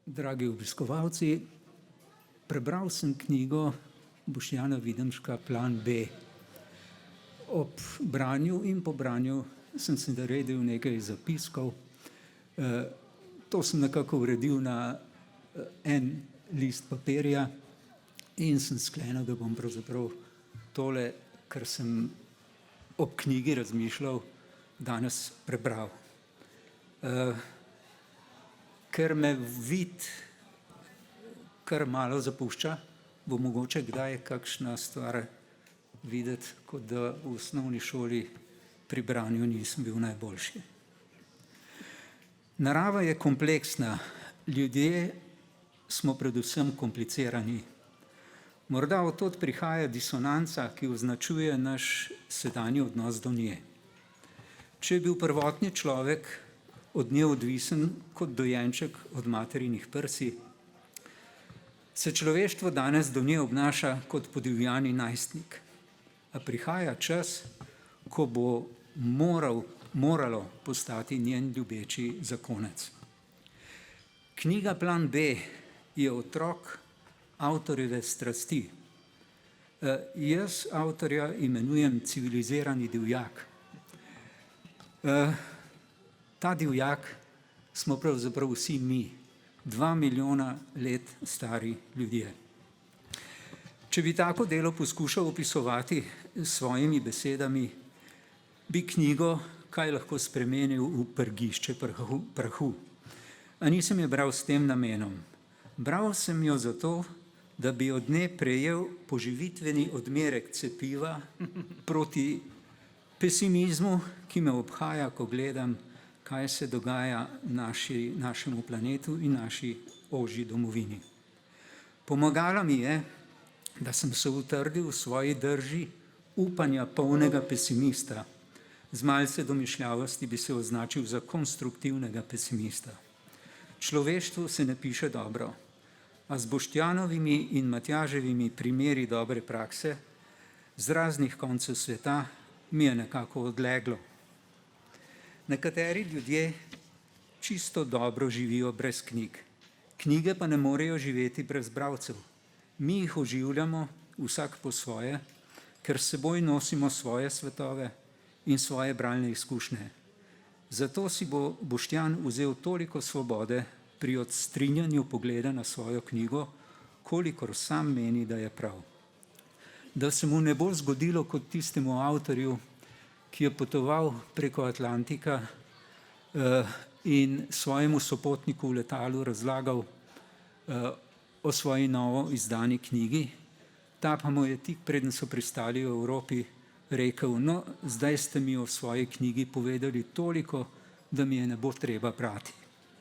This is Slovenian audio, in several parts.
Dragi obiskovalci, prebral sem knjigo Boštjana Videmška Plan B. Ob branju in po branju sem si naredil nekaj zapiskov. To sem nekako uredil na en list papirja in sem sklenil, da bom pravzaprav tole, kar sem ob knjigi razmišljal, danes prebral. Ker me vid kar malo zapušča, bo mogoče kdaj kakšna stvar videti, kot da v osnovni šoli pri branju nisem bil najboljši. Narava je kompleksna, ljudje smo predvsem komplicirani. Morda od tod prihaja disonanca, ki označuje naš sedanji odnos do nje. Če je bil prvotni človek od nje odvisen kot dojenček od materinih prsi, se človeštvo danes do nje obnaša kot podivjani najstnik. A prihaja čas, ko bo moralo postati njen ljubeči zakonec. Knjiga Plan B je otrok avtorjeve strasti. Jaz avtorja imenujem civilizirani divjak. Ta divjak smo pravzaprav vsi mi, 2 milijona let stari ljudje. Če bi tako delo poskušal opisovati s svojimi besedami, bi knjigo kaj lahko spremenil v prgišče prahu. A nisem jo bral s tem namenom. Bral sem jo zato, da bi od nje prejel poživitveni odmerek cepiva proti pesimizmu, ki me obhaja, ko gledam, kaj se dogaja našemu planetu in naši ožji domovini. Pomagala mi je, da sem se utrdil v svoji drži upanja polnega pesimista. Z malce domišljavosti bi se označil za konstruktivnega pesimista. Človeštvu se ne piše dobro, a z Boštjanovimi in Matjaževimi primeri dobre prakse z raznih koncev sveta mi je nekako odleglo. Nekateri ljudje čisto dobro živijo brez knjig. Knjige pa ne morejo živeti brez bralcev. Mi jih oživljamo vsak po svoje, ker s seboj nosimo svoje svetove in svoje bralne izkušnje. Zato si bo Boštjan vzel toliko svobode pri odstrinjanju pogleda na svojo knjigo, kolikor sam meni, da je prav. Da se mu ne bo zgodilo kot tistemu avtorju, ki je potoval preko Atlantika in svojemu sopotniku v letalu razlagal o svoji novo izdani knjigi. Ta pa mu je tik preden so pristali v Evropi rekel: no, zdaj ste mi o svoji knjigi povedali toliko, da mi je ne bo treba brati.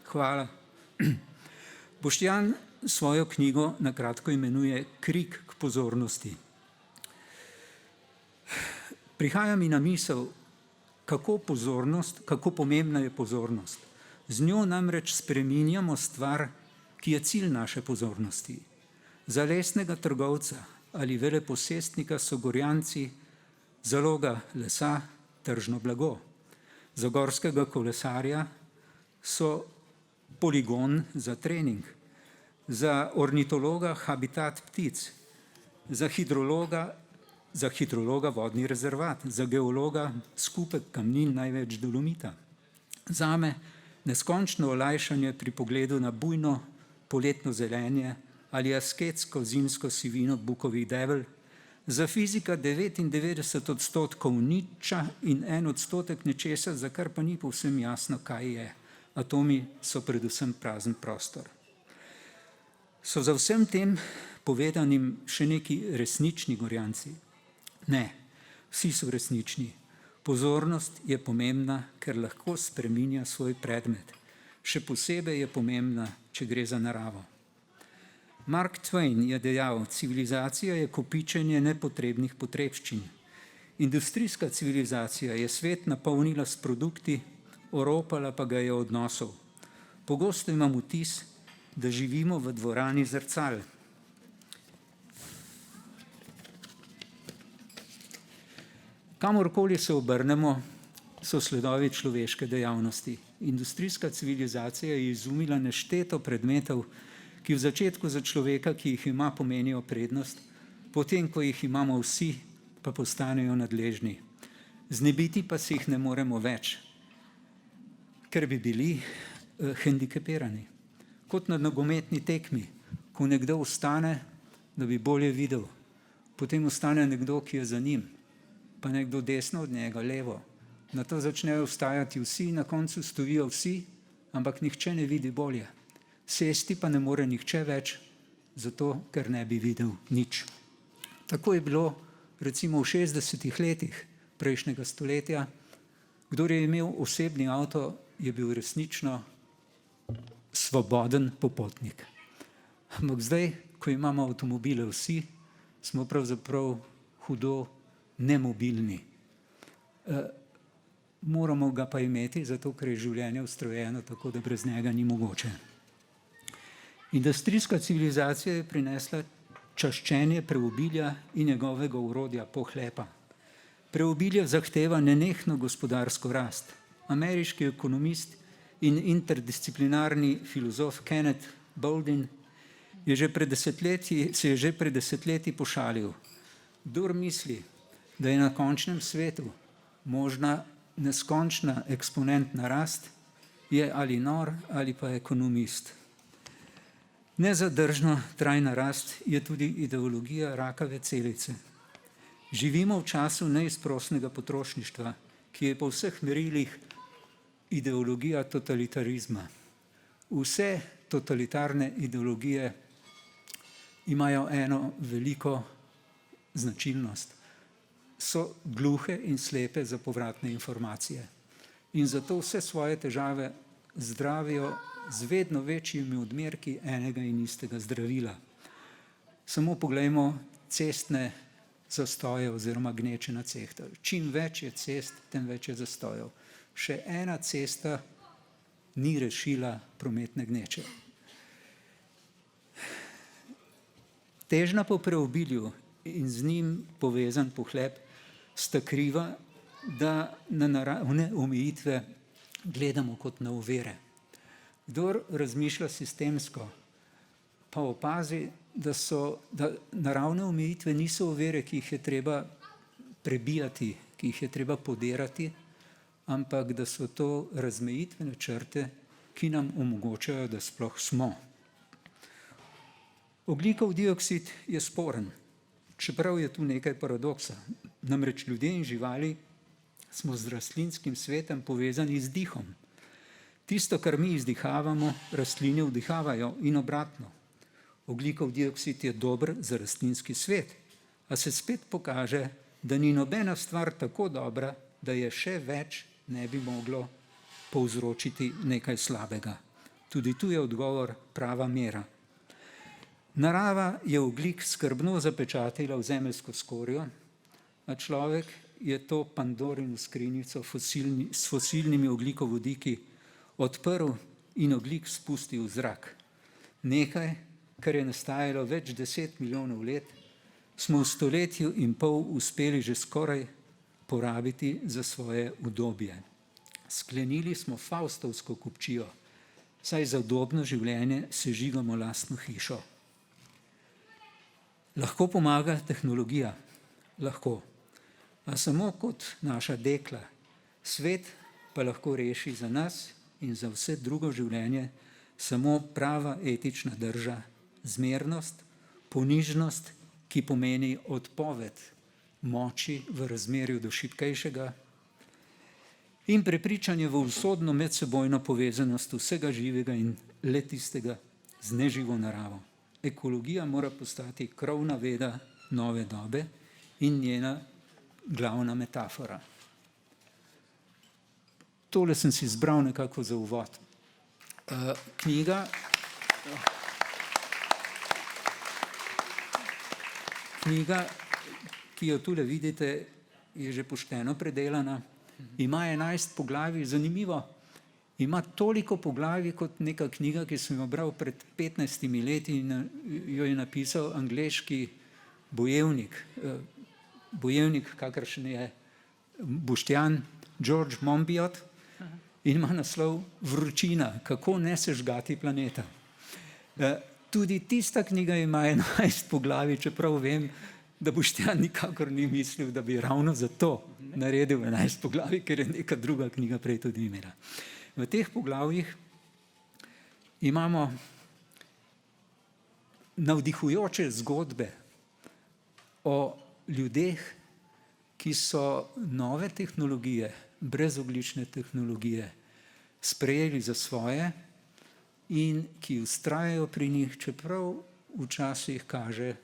Hvala. Boštjan svojo knjigo na kratko imenuje Krik k pozornosti. Prihaja mi na misel, kako pomembna je pozornost. Z njo namreč spreminjamo stvar, ki je cilj naše pozornosti. Za lesnega trgovca ali veleposestnika so Gorjanci zaloga lesa, tržno blago. Za gorskega kolesarja so poligon za trening. Za ornitologa habitat ptic. Za hidrologa vodni rezervat, za geologa skupek kamnin, največ dolomita. Zame neskončno olajšanje pri pogledu na bujno poletno zelenje ali asketsko zimsko sivino bukovih debel, za fizika 99% niča in 1% nečesa, za kar pa ni povsem jasno, kaj je. Atomi so predvsem prazen prostor. So za vsem tem povedanim še neki resnični Gorjanci? Ne, vsi so resnični. Pozornost je pomembna, ker lahko spreminja svoj predmet. Še posebej je pomembna, če gre za naravo. Mark Twain je dejal: civilizacija je kopičenje nepotrebnih potrebščin. Industrijska civilizacija je svet napolnila s produkti, oropala pa ga je odnosov. Pogosto imam vtis, da živimo v dvorani zrcal. Kamorkoli se obrnemo, so sledovi človeške dejavnosti. Industrijska civilizacija je izumila nešteto predmetov, ki v začetku za človeka, ki jih ima, pomenijo prednost, potem, ko jih imamo vsi, pa postanejo nadležni. Znebiti pa si jih ne moremo več, ker bi bili hendikepirani. Kot na nogometni tekmi, ko nekdo ostane, da bi bolje videl, potem ostane nekdo, ki je za njim, pa nekdo desno od njega, levo. Na to začnejo vstajati vsi, na koncu stojijo vsi, ampak nihče ne vidi bolje. Sesti pa ne more nihče več, zato ker ne bi videl nič. Tako je bilo recimo v 60. letih prejšnjega stoletja. Kdor je imel osebni avto, je bil resnično svoboden popotnik. Ampak zdaj, ko imamo avtomobile vsi, smo pravzaprav hudo nemobilni. Moramo ga pa imeti, zato ker je življenje ustrojeno tako, da brez njega ni mogoče. Industrijska civilizacija je prinesla čaščenje preobilja in njegovega orodja pohlepa. Preobilje zahteva nenehno gospodarsko rast. Ameriški ekonomist in interdisciplinarni filozof Kenneth Bouldin se je že pred desetletji pošalil. Kdor misli, da je na končnem svetu možna neskončna eksponentna rast, je ali nor ali pa ekonomist. Nezadržno trajna rast je tudi ideologija rakave celice. Živimo v času neizprosnega potrošništva, ki je po vseh merilih ideologija totalitarizma. Vse totalitarne ideologije imajo eno veliko značilnost. So gluhe in slepe za povratne informacije. In zato vse svoje težave zdravijo z vedno večjimi odmerki enega in istega zdravila. Samo poglejmo cestne zastoje oziroma gneče na cestah. Čim več je cest, tem več je zastojev. Še ena cesta ni rešila prometne gneče. Težnja po preobilju in z njim povezan pohlep sta kriva, da na naravne omejitve gledamo kot na ovire. Kdor razmišlja sistemsko, pa opazi, da naravne omejitve niso ovire, ki jih je treba prebijati, ki jih je treba podirati, ampak da so to razmejitvene črte, ki nam omogočajo, da sploh smo. Ogljikov dioksid je sporen, čeprav je tu nekaj paradoksa. Namreč ljudje in živali smo z rastlinskim svetom povezani z dihom. Tisto, kar mi izdihavamo, rastline vdihavajo in obratno. Ogljikov dioksid je dober za rastlinski svet, a se spet pokaže, da ni nobena stvar tako dobra, da je še več ne bi moglo povzročiti nekaj slabega. Tudi tu je odgovor prava mera. Narava je ogljik skrbno zapečatila v zemeljsko skorjo, a človek je to Pandorino skrinjico s fosilnimi ogljikovodiki odprl in ogljik spustil v zrak. Nekaj, kar je nastajalo več 10 milijonov let, smo v stoletju in pol uspeli že skoraj porabiti za svoje udobje. Sklenili smo faustovsko kupčijo, saj za udobno življenje sežigamo lastno hišo. Lahko pomaga tehnologija, lahko, a samo kot naša dekla. Svet pa lahko reši za nas in za vse drugo življenje samo prava etična drža, zmernost, ponižnost, ki pomeni odpoved moči v razmerju do šibkejšega in prepričanje v usodno medsebojno povezanost vsega živega in le tistega z neživo naravo. Ekologija mora postati krovna veda nove dobe in njena glavna metafora. Tole sem si izbral nekako za uvod. Knjiga, ki jo tule vidite, je že pošteno predelana. Ima 11 poglavij, zanimivo. Ima toliko poglavij kot neka knjiga, ki sem jo bral pred 15 leti in jo je napisal angleški bojevnik. Bojevnik, kakršen je Boštjan, George Monbiot. in ima naslov Vročina, kako ne sežgati planeta. Tudi tista knjiga ima 11 poglavij, čeprav vem, da Boštjan nikakor ni mislil, da bi ravno zato naredil 11 poglavij, ker je neka druga knjiga prej tudi imela. V teh poglavjih imamo navdihujoče zgodbe o ljudeh, ki so nove tehnologije, brezogljične tehnologije, sprejeli za svoje in ki vztrajajo pri njih, čeprav včasih kaže,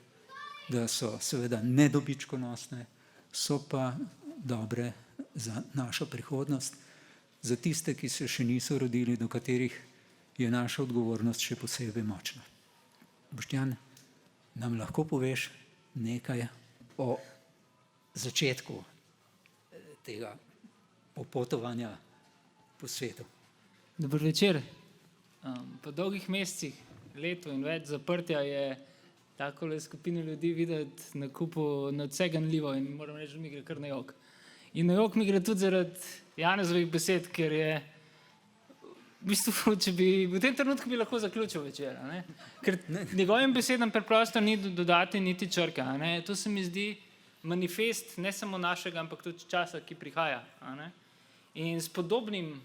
da so seveda nedobičkonosne, so pa dobre za našo prihodnost, za tiste, ki se še niso rodili, do katerih je naša odgovornost še posebej močna. Boštjan, nam lahko poveš nekaj o začetku tega popotovanja po svetu? Dober večer. Po dolgih mesecih, letu in več zaprtja je takole skupino ljudi videti na kupu nadvse ganljivo in moram reči, da mi gre kar na jok. In na jok mi gre tudi zaradi Janezovih besed, ker je v bistvu, če bi v tem trenutku bi lahko zaključil večer, ker njegovim besedam preprosto ni dodati niti črke. To se mi zdi manifest ne samo našega, ampak tudi časa, ki prihaja. In s podobnim,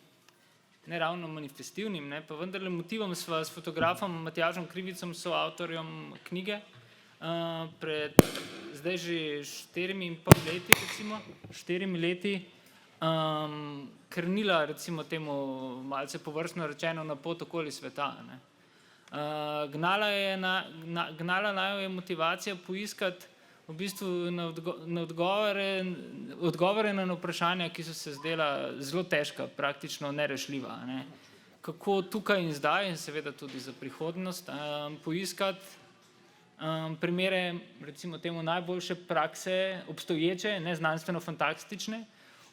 ne ravno manifestivnim, pa vendarle motivom sva s fotografom Matjažem Krivicem, soavtorjem knjige, pred zdaj že 4,5 leti, recimo, 4 leti, krnila, recimo temu malce površno rečeno, na pot okoli sveta. Gnala naju je motivacija poiskati v bistvu na odgovore na vprašanja, ki so se zdela zelo težka, praktično nerešljiva. Kako tukaj in zdaj, in seveda tudi za prihodnost, poiskati primere, recimo temu najboljše prakse, obstoječe, ne znanstveno-fantastične,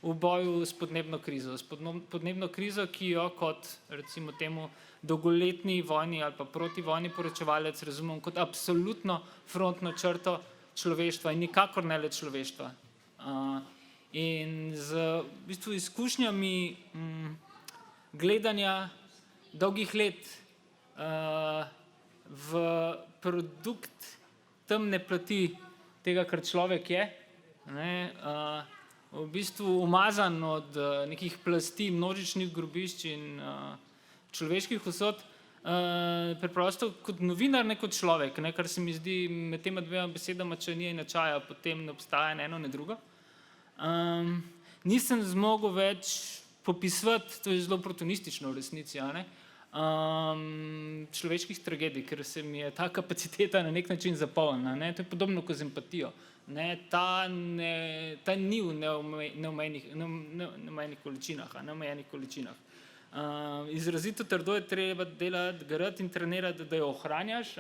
v boju s podnebno krizo. S podnebno krizo, ki jo kot, recimo temu, dolgoletni vojni ali pa protivojni poročevalec razumem kot absolutno frontno črto človeštva in nikakor ne le človeštva. In z v bistvu izkušnjami gledanja dolgih let v produkt temne plati tega, kar človek je, v bistvu umazan od nekih plasti, množičnih grobišč in človeških usod, preprosto kot novinar, ne kot človek, kar se mi zdi med tema dvema besedama, če ni enačaja, potem ne obstaja ne eno, ne drugo. Nisem zmogel več popisovati, to je zelo protonistično v resnici, človeških tragedij, ker se mi je ta kapaciteta na nek način zapolnila. To je podobno kot z empatijo. Ta ni v neomejenih količinah. Izrazito trdo je treba delati, garati in trenirati, da jo ohranjaš.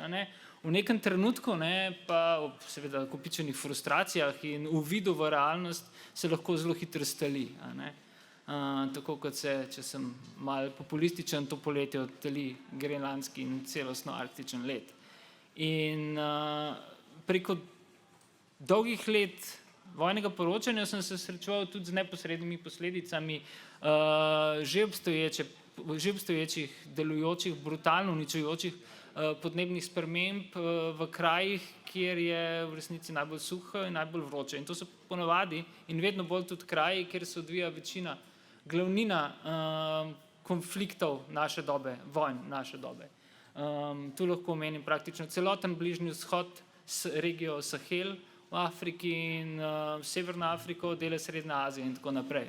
V nekem trenutku, pa ob seveda kopičenih frustracijah in uvidu v realnost, se lahko zelo hitro stali. Tako kot se, če sem malo populističen, to poletje odtali grenlandski in celostno arktičen led. In preko dolgih let vojnega poročanja sem se srečeval tudi z neposrednimi posledicami že obstoječih, delujočih, brutalno uničujočih podnebnih sprememb v krajih, kjer je v resnici najbolj suho in najbolj vroče. In to so ponavadi in vedno bolj tudi kraji, kjer se odvija glavnina konfliktov naše dobe, vojn naše dobe. Tu lahko omenim praktično celoten Bližnji vzhod, regijo Sahel v Afriki in Severno Afriko, dele Srednje Azije in tako naprej.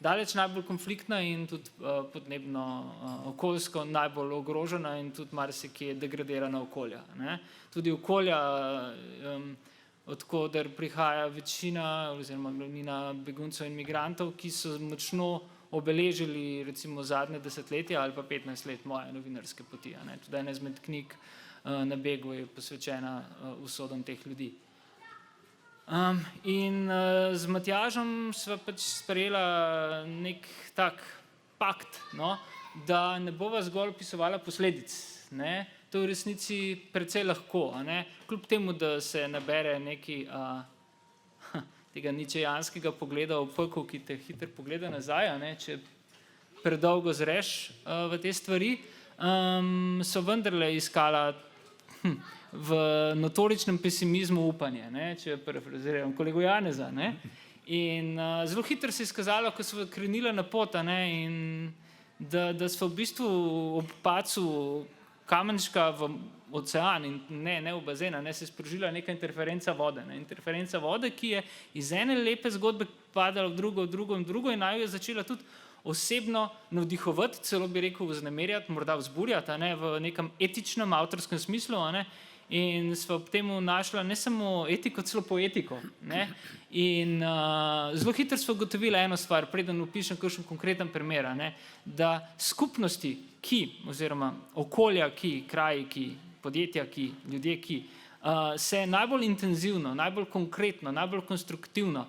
Daleč najbolj konfliktna in tudi podnebno, okoljsko najbolj ogrožena in tudi marsikje degradirana okolja. Tudi okolja, od koder prihaja večina oziroma glavnina beguncev in migrantov, ki so močno obeležili recimo zadnje desetletje ali pa 15 let moje novinarske poti. Tudi ena izmed knjig Na begu je posvečena usodom teh ljudi. In z Matjažem sva pač sprejela nek tak pakt, da ne bova zgolj opisovala posledic. To je v resnici precej lahko. Kljub temu, da se nabere neki tega ničejanskega pogleda v pekel, ki te hitro pogleda nazaj, če predolgo zreš v te stvari, so vendarle iskala v notoričnem pesimizmu upanje, ne, če parafraziram kolego Janeza. Ne. In zelo hitro se je izkazalo, ko so krenila na pot, ne, in da so v bistvu ob padcu kamenčka v ocean in ne v bazena, ne, se je sprožila neka interferenca vode. Ne. Interferenca vode, ki je iz ene lepe zgodbe padala v drugo in naju je začela tudi osebno navdihovati, celo bi rekel vznemirjati, morda vzburjati, ne, v nekem etičnem, avtorskem smislu, ne. In sva ob temu našla ne samo etiko, celo poetiko. Ne? In zelo hitro sva ugotovila eno stvar, preden opišem kakšen konkreten primer, ne? Da skupnosti, oziroma okolja, kraji, podjetja, ljudje, se najbolj intenzivno, najbolj konkretno, najbolj konstruktivno,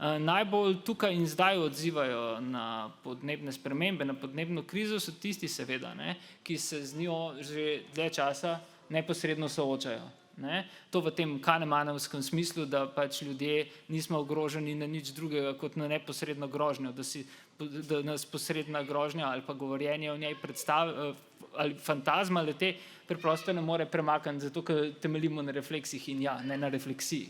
najbolj tukaj in zdaj odzivajo na podnebne spremembe, na podnebno krizo, so tisti seveda, ne? Ki se z njo že dlje časa neposredno soočajo. Ne? To v tem Kahnemanovskem smislu, da pač ljudje nismo ogroženi na nič drugega kot na neposredno grožnjo, da nas posredna grožnja ali pa govorjenje o njej ali fantazma lete preprosto ne more premakniti, zato ker temeljimo na refleksih in ne na refleksiji.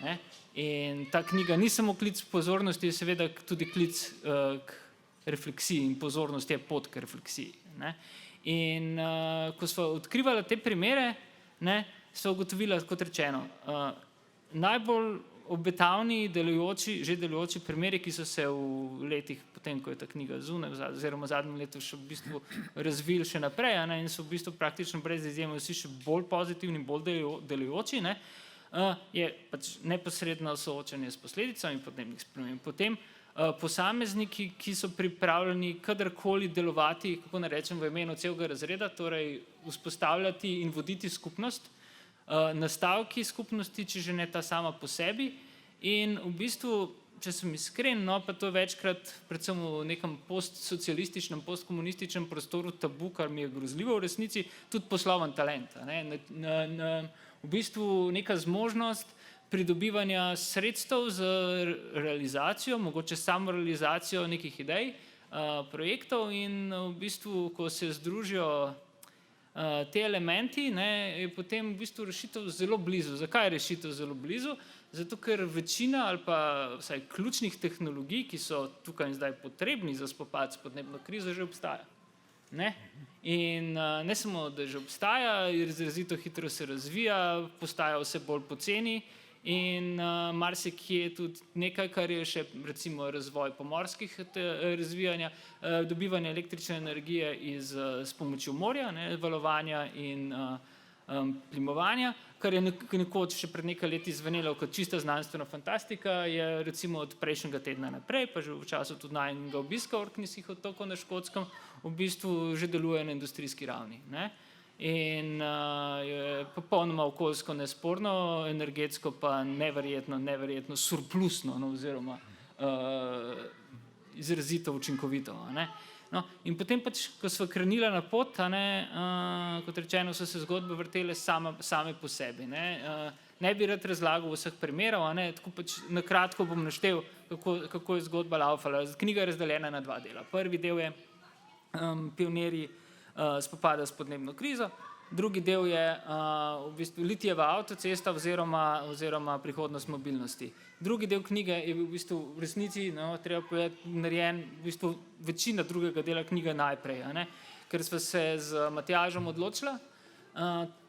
Ne? In ta knjiga ni samo klic pozornosti, je seveda tudi klic k refleksiji in pozornost je pot k refleksiji. Ne? In ko smo odkrivali te primere, ne, smo ugotovili, kot rečeno, najbolj obetavni že delujoči primeri, ki so se v letih, potem ko je ta knjiga zunaj, oziroma v zadnjem letu še v bistvu razvili še naprej, ne, in so v bistvu praktično brez izjeme vsi še bolj pozitivni, bolj delujoči, ne, je pač neposredno soočanje s posledicami podnebnih sprememb. Potem posamezniki, ki so pripravljeni kadarkoli delovati, kako ne rečem, v imenu celega razreda, torej vzpostavljati in voditi skupnost, nastavki skupnosti, če že ne ta sama po sebi. In v bistvu, če sem iskren, no, pa to je večkrat, predvsem v nekem postsocialističnem, postkomunističnem prostoru tabu, kar mi je grozljivo v resnici, tudi posloven talent. Ne? V bistvu neka zmožnost pridobivanja sredstev za realizacijo, mogoče samo realizacijo nekih idej, projektov in v bistvu, ko se združijo te elementi, ne, je potem v bistvu rešitev zelo blizu. Zakaj je rešitev zelo blizu? Zato, ker večina ali pa vsaj ključnih tehnologij, ki so tukaj in zdaj potrebni za spopad s podnebno krizo, že obstaja. Ne? In ne samo, da že obstaja, izrazito hitro se razvija, postaja vse bolj poceni in marsikje tudi nekaj, kar je še recimo razvoj pomorskih razvijanja, dobivanja električne energije s pomočjo morja, ne, valovanja in plimovanja, kar je nekoč še pred nekaj leti zvenelo kot čista znanstvena fantastika, je recimo od prejšnjega tedna naprej, pa že v času tudi najnega obiska Orkneyskih otokov na Škotskem, v bistvu že deluje na industrijski ravni. Ne. In je popolnoma okoljsko nesporno, energetsko pa neverjetno surplusno, no, oziroma izrazito učinkovito. Ne. No, in potem pač, ko sva krenila na pot, kot rečeno, so se zgodbe vrtele same po sebi. Ne bi rad razlagal vseh primerov, tako pač na kratko bom naštel, kako je zgodba laufala. Knjiga je razdeljena na dva dela. Prvi del je pionirji spopada s podnebno krizo, drugi del je v bistvu litijeva avtocesta oziroma prihodnost mobilnosti. Drugi del knjige je bil v bistvu v resnici, no, treba povedati, narejen v bistvu večina drugega dela knjige najprej, ker sva se z Matjažem odločila.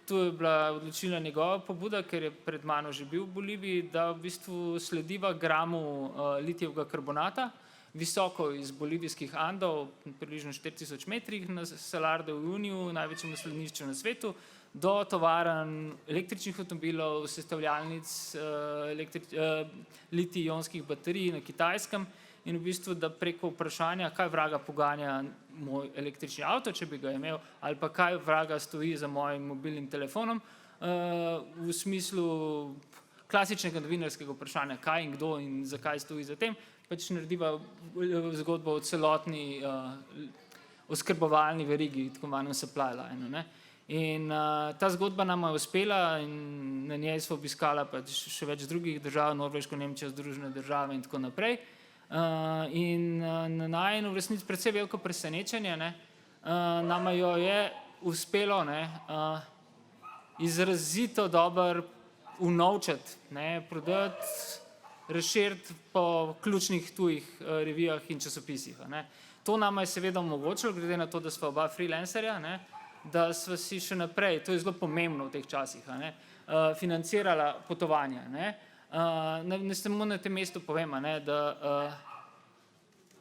To je bila odločilna njegova pobuda, ker je pred mano že bil v Boliviji, da v bistvu slediva gramu litijevega karbonata, visoko iz bolivijskih Andov, približno 4000 metrih na Salar de Uyuniju, največjem slednišču na svetu, do tovarn električnih avtomobilov, sestavljalnic litij-ionskih baterij na Kitajskem in v bistvu, da preko vprašanja, kaj vraga poganja moj električni avto, če bi ga imel, ali pa kaj vraga stoji za mojim mobilnim telefonom, v smislu klasičnega novinarskega vprašanja, kaj in kdo in zakaj stoji za tem, pač narediva zgodbo o celotni oskrbovalni verigi, tako imenom supply line. Ne? In ta zgodba nama je uspela in na njej smo obiskala pač še več drugih držav, Norveško, Nemčijo, Združene države in tako naprej. In na najino v resnici predvsej veliko presenečenje, ne, nama jo je uspelo, ne, izrazito dobro unovčiti, ne, prodati, razširiti po ključnih tujih revijah in časopisih. Ne. To nama je seveda omogočilo, glede na to, da sva oba freelancerja, ne, da sva si še naprej, to je zelo pomembno v teh časih, ne, financirala potovanja. Ne. Ne samo na tem mestu povem, ne, da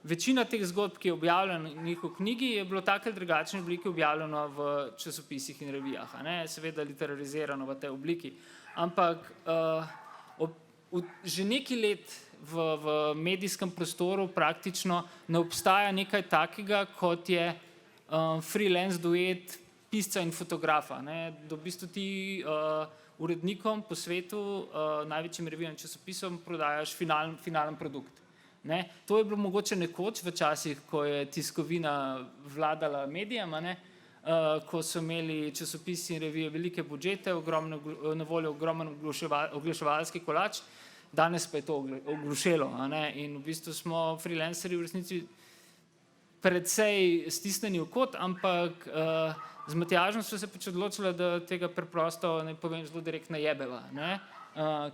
večina teh zgodb, ki je objavljenih v knjigi, je bilo take drugačne oblike objavljeno v časopisih in revijah, ne, seveda literarizirano v tej obliki. Ampak že nekaj let v medijskem prostoru praktično ne obstaja nekaj takega, kot je freelance duet pisca in fotografa. Ne. V bistvu ti urednikom po svetu, največjim revijam in časopisom prodajaš finalen produkt. Ne. To je bilo mogoče nekoč v časih, ko je tiskovina vladala medijem, ne, ko so imeli časopisi in revije velike budžete, na voljo ogromen oglaševalski kolač, danes pa je to oglušelo. In v bistvu smo freelancerji v resnici predvsej stisnjeni v kot, ampak z Matjažem sva se pač odločila, da tega preprosto, ne povem zelo direktno, jebeva, ne?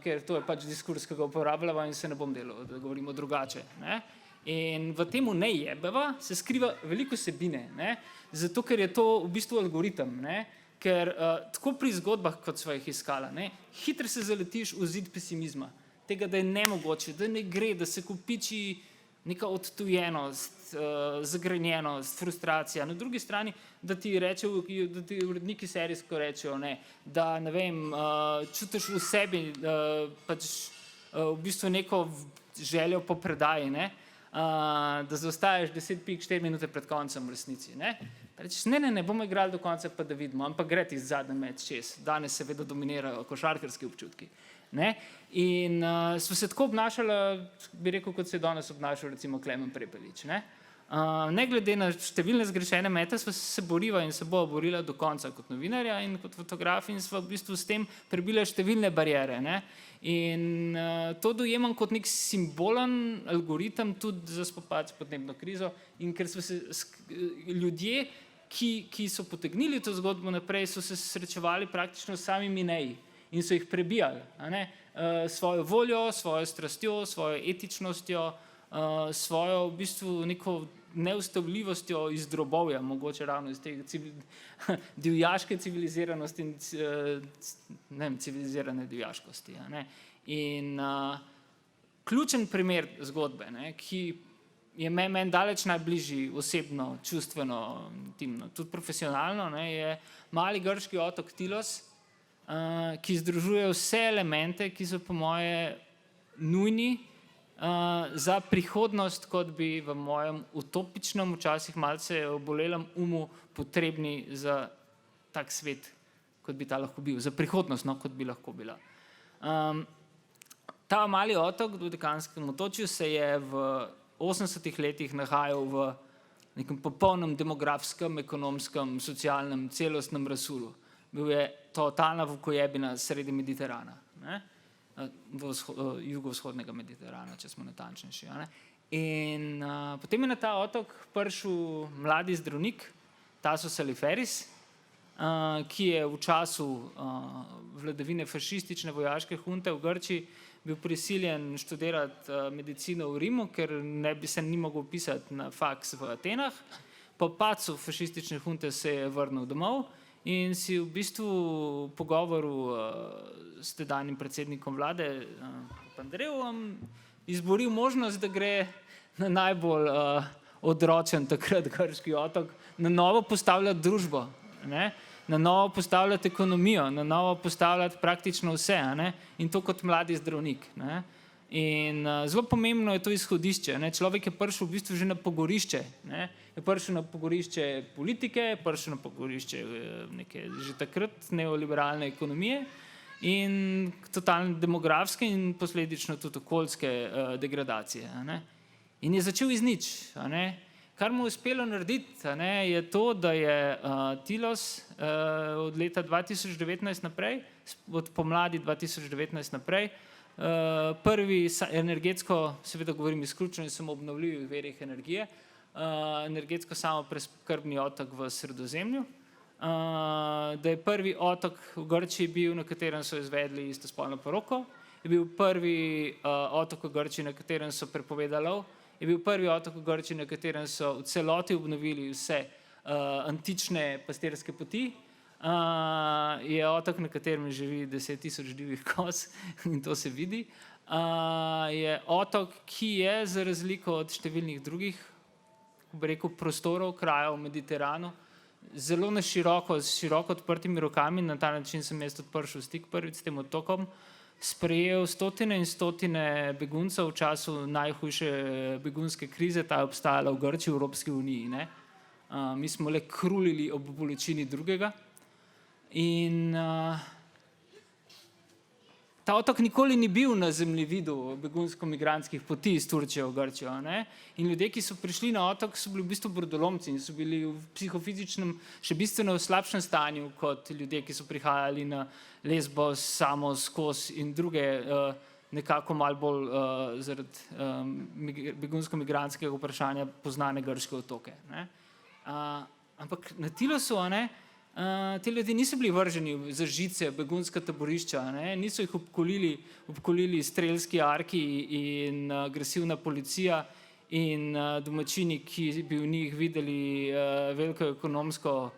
Ker to je pač diskurs, ki ga uporabljava in se ne bom delal, da govorimo drugače. Ne? In v temu ne jebeva se skriva veliko vsebine, ne? Zato ker je to v bistvu algoritem, ne? Ker tako pri zgodbah, kot sva jih iskala, ne? Hitro se zaletiš v zid pesimizma, tega, da je nemogoče, da ne gre, da se kopiči neka odtujenost, zagrenjenost, frustracija. Na drugi strani, da ti uredniki serijsko rečejo, ne, da ne vem, čutiš v sebi pač v bistvu neko željo po predaji, ne, da zaostaješ 10,4 minute pred koncem v resnici. Ne. Rečeš, ne bomo igrali do konca, pa da vidimo, ampak gre ti zadnji meč čez. Danes seveda dominirajo košarkarski občutki. Ne? In smo se tako obnašali, bi rekel, kot se je danes obnašal recimo Klemen Prepelič. Ne glede na številne zgrešene mete, sva se boriva in se bo borila do konca kot novinarja in kot fotograf in sva v bistvu s tem prebila številne bariere. Ne? In to dojemam kot nek simbolen algoritem tudi za spopad s podnebno krizo in ker so se ljudje, ki so potegnili to zgodbo naprej, so se srečevali praktično s samimi neji in so jih prebijali, svojo voljo, svojo strastjo, svojo etičnostjo, svojo v bistvu neko neustavljivostjo iz drobovja, mogoče ravno iz tega divjaške civiliziranosti in civilizirane divjaškosti. In ključen primer zgodbe, ki je meni daleč najbližji osebno, čustveno, intimno, tudi profesionalno, je mali grški otok Tilos, ki združuje vse elemente, ki so po moje nujni za prihodnost, kot bi v mojem utopičnem, včasih malce obolelem umu potrebni za tak svet, kot bi ta lahko bil, za prihodnost, no, kot bi lahko bila. Ta mali otok v Dodekanskem otočju se je v 80-ih letih nahajal v nekem popolnem demografskem, ekonomskem, socialnem, celostnem razsulu. Bil je totalna vukojebina sredi Mediterana, ne? Jugovzhodnega Mediterana, če smo natančnejši. In potem je na ta otok prišel mladi zdravnik, Tasos Aliferis, ki je v času vladavine fašistične vojaške hunte v Grčiji bil prisiljen študirati medicino v Rimu, ker se ni mogel vpisati na faks v Atenah. Po padcu fašistične hunte se je vrnil domov in si v bistvu pogovoru s tedanjim predsednikom vlade Papandreouom izboril možnost, da gre na najbolj odročen takrat grški otok na novo postavljati družbo, ne? Na novo postavljati ekonomijo, na novo postavljati praktično vse, ne? In to kot mladi zdravnik. Ne? In zelo pomembno je to izhodišče. Ne? Človek je prišel v bistvu že na pogorišče. Ne? Je prišel na pogorišče politike, je prišel na pogorišče neke že takrat neoliberalne ekonomije in totalne demografske in posledično tudi okoljske degradacije. Ne? In je začel iz nič. Kar mu je uspelo narediti, je to, da je Tilos od leta 2019 naprej, od pomladi 2019 naprej, prvi energetsko, seveda govorim izključno in samo obnovljivih verih energije, energetsko samopreskrbni otok v Sredozemlju, da je prvi otok v Grčiji bil, na katerem so izvedli istospolno poroko, je bil prvi otok v Grčiji, na katerem so prepovedali lov, je bil prvi otok v Grčiji, na katerem so v celoti obnovili vse antične pastirske poti, je otok, na katerem živi 10.000 divjih koz in to se vidi. Je otok, ki je za razliko od številnih drugih, bi rekel, prostorov, krajev v Mediteranu, zelo na široko, s široko odprtimi rokami, na ta način sem jaz tudi prišel v stik prvič s tem otokom, sprejel stotine in stotine beguncev v času najhujše begunske krize, ta je obstajala v Grčiji, v Evropski uniji, ne. Mi smo le krulili ob bolečini drugega. In ta otok nikoli ni bil na zemljevidu begunsko-migrantskih poti iz Turčije v Grčijo, ne? In ljudje, ki so prišli na otok, so bili v bistvu brodolomci in so bili v psihofizičnem še bistveno slabšem stanju kot ljudje, ki so prihajali na Lesbos, Samos, Kos in druge nekako malo bolj zaradi begunsko-migrantskega vprašanja poznane grške otoke, ne? Ampak na Tilosu, ti ljudje niso bili vrženi za žice, begunska taborišča, ne? Niso jih obkolili strelski jarki in agresivna policija in domačini, ki bi v njih videli veliko ekonomsko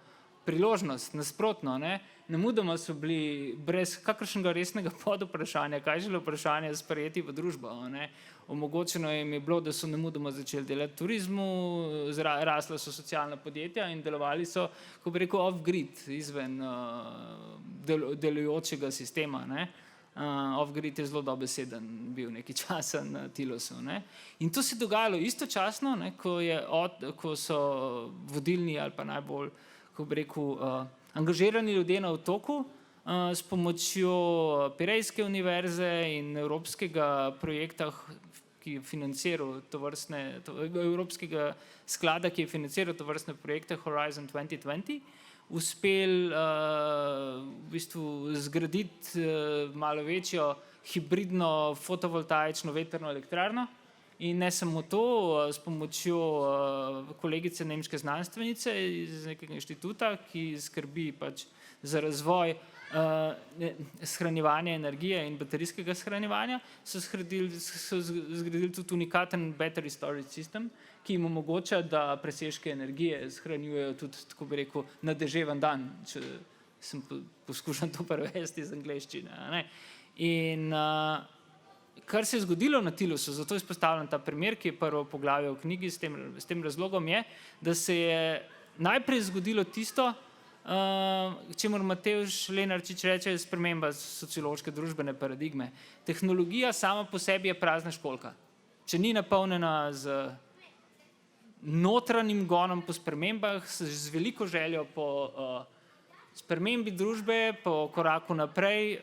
priložnost, nasprotno, ne? Nemudoma so bili brez kakršnega resnega podvprašanja, kaj želi vprašanje sprejeti v družbo, ne? Omogočeno jim je bilo, da so nemudoma začeli delati v turizmu, rasla so socialna podjetja in delovali so, ko bi rekel, off-grid, izven delujočega sistema, ne? Off-grid je zelo dobeseden bil nekaj časa na Tilosu, ne? In to se je dogajalo istočasno, ne, ko so vodilni ali pa najbolj, ko bi rekel, angažirani ljudje na otoku s pomočjo Pirejske univerze in evropskega projekta, ki je financiral evropskega sklada, ki je financiral tovrstne projekte Horizon 2020, uspeli v bistvu zgraditi malo večjo hibridno fotovoltaično vetrno elektrarno. In ne samo to, s pomočjo kolegice nemške znanstvenice iz nekega inštituta, ki skrbi pač za razvoj shranjevanja energije in baterijskega shranjevanja, so zgradili tudi unikaten battery storage system, ki jim omogoča, da presežke energije shranjujejo tudi, tako bi rekel, na deževen dan, če sem poskušal to prevesti iz angleščine, ne. In kar se je zgodilo na Tilosu, zato izpostavljam ta primer, ki je prvo poglavje v knjigi s tem razlogom, je, da se je najprej zgodilo tisto, čemur Matevž Lenarčič reče, sprememba sociološke družbene paradigme. Tehnologija sama po sebi je prazna školjka. Če ni napolnjena z notranjim gonom po spremembah, z veliko željo po spremembi družbe, po koraku naprej,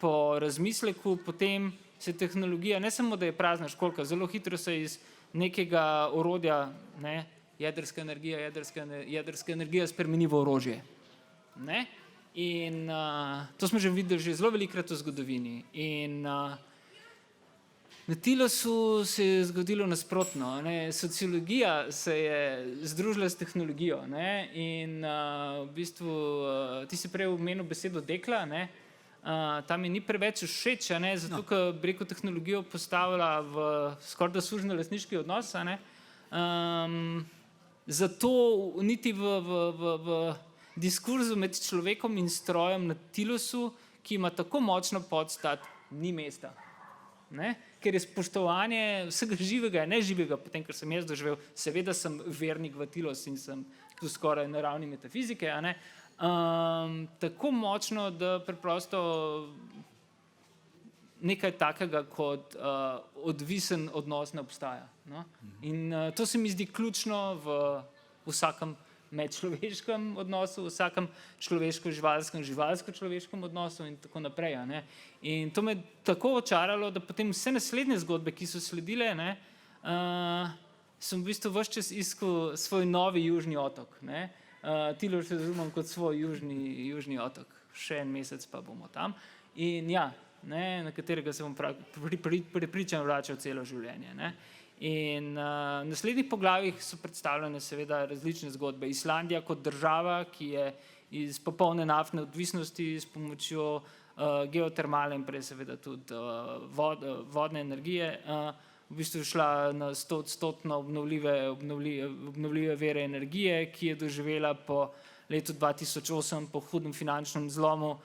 po razmisleku, potem se tehnologija, ne samo, da je prazna školjka, zelo hitro se iz nekega orodja, ne, jedrska energija spremeni v orožje, ne. In to smo že videli že zelo velikokrat v zgodovini. In na Tilosu se je zgodilo nasprotno, ne. Sociologija se je združila s tehnologijo, ne. In v bistvu ti si prej omenil besedo dekla, ne. Ta mi ni preveč všeč, ne, zato ker bi rekel, tehnologijo postavlja v skorajda sužnjelastniški odnos, ne. Zato niti v diskurzu med človekom in strojem na Tilosu, ki ima tako močno podstat, ni mesta, ne. Ker je spoštovanje vsega živega in neživega, potem, kar sem jaz doživel, seveda sem vernik v Tilos in sem tu skoraj na ravni metafizike, a ne, tako močno, da preprosto nekaj takega kot odvisen odnos ne obstaja, no. In to se mi zdi ključno v vsakem medčloveškem odnosu, v vsakem človeško-živalskem, živalsko-človeškem odnosu in tako naprej, a ne. In to me tako očaralo, da potem vse naslednje zgodbe, ki so sledile, ne, sem v bistvu ves čas iskal svoj novi južni otok, ne. Tilos razumem kot svoj južni otok. Še en mesec pa bomo tam. In ja, ne, na katerega se bom prepričan vračal celo življenje. Ne. In v naslednjih poglavjih so predstavljene seveda različne zgodbe. Islandija kot država, ki je iz popolne naftne odvisnosti s pomočjo geotermalne in prej seveda tudi vodne energije v bistvu šla na 100% obnovljive vire energije, ki je doživela po letu 2008 po hudem finančnem zlomu,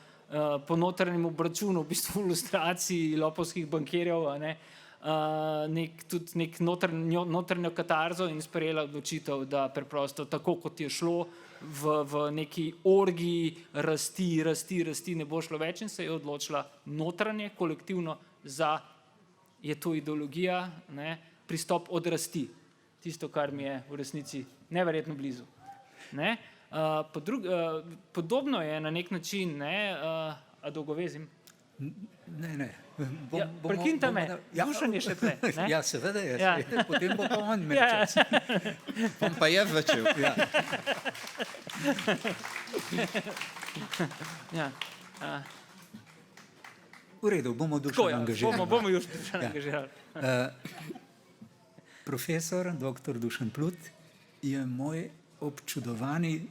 po notranjem obračunu, v bistvu v lustraciji lopovskih bankirjev, tudi nek notranjo katarzo in sprejela odločitev, da preprosto tako, kot je šlo v neki orgiji rasti, ne bo šlo več in se je odločila notranje, kolektivno je to ideologija, ne, pristop od rasti. Tisto, kar mi je v resnici neverjetno blizu. Ne. Podobno je na nek način, ne, a dolgovezim? Ne. Prekinite me, Dušan je še tle. Ja, seveda je, potem bo pa on imel čas. Bom pa jaz začel. V redu, bomo Dušan angažirali. Bomo Dušan angažirali. Profesor dr. Dušan Plut je moj občudovani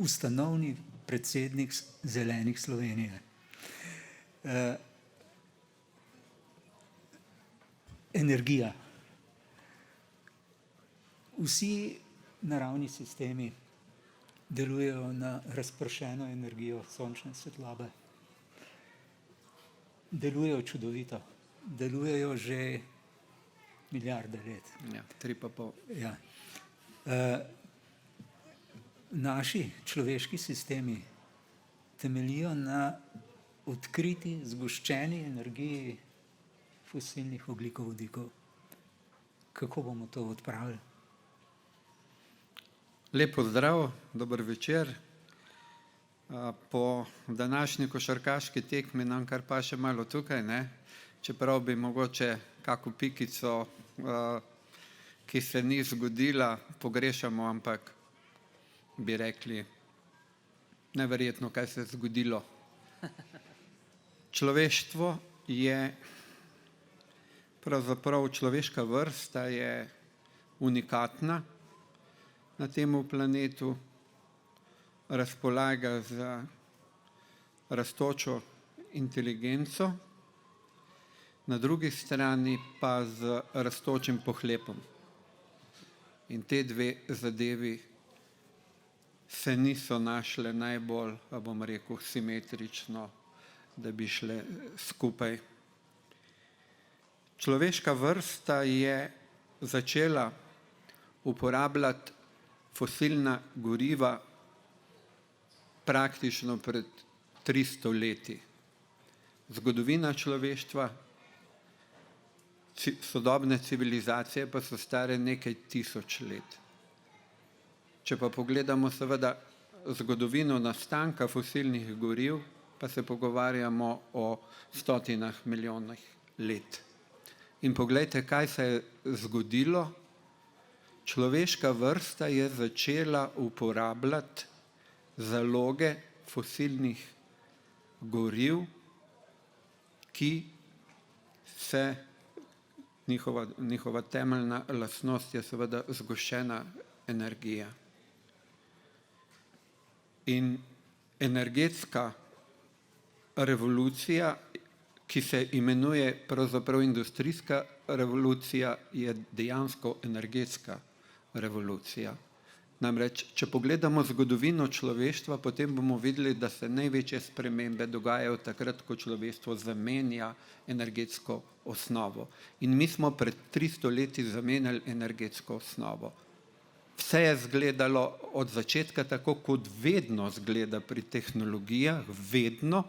ustanovni predsednik Zelenih Slovenije. Energija. Vsi naravni sistemi delujejo na razpršeno energijo sončne svetlobe. Delujejo čudovito. Delujejo že milijarde let. Ja, 3,5. Ja. Naši človeški sistemi temeljijo na odkriti, zgoščeni energiji fosilnih ogljikovodikov. Kako bomo to odpravili? Lep pozdrav, dober večer. Po današnji košarkaški tekmi nam kar pa še malo tukaj, ne? Čeprav bi mogoče kako pikico, ki se ni zgodila, pogrešamo, ampak bi rekli, neverjetno, kaj se je zgodilo. Človeštvo je, pravzaprav človeška vrsta je unikatna na tem planetu, razpolaga z rastočo inteligenco, na drugi strani pa z rastočim pohlepom. In te dve zadevi se niso našle najbolj, bom rekel, simetrično, da bi šle skupaj. Človeška vrsta je začela uporabljati fosilna goriva praktično pred 300 leti. Zgodovina človeštva, sodobne civilizacije pa so stare nekaj tisoč let. Če pa pogledamo seveda zgodovino nastanka fosilnih goriv, pa se pogovarjamo o stotinah milijonih let. In poglejte, kaj se je zgodilo. Človeška vrsta je začela uporabljati zaloge fosilnih goriv, ki se, njihova temeljna lastnost je seveda zgoščena energija. In energetska revolucija, ki se imenuje pravzaprav industrijska revolucija, je dejansko energetska revolucija. Namreč, če pogledamo zgodovino človeštva, potem bomo videli, da se največje spremembe dogajajo takrat, ko človeštvo zamenja energetsko osnovo. In mi smo pred 300 leti zamenjali energetsko osnovo. Vse je izgledalo od začetka tako, kot vedno izgleda pri tehnologijah, vedno,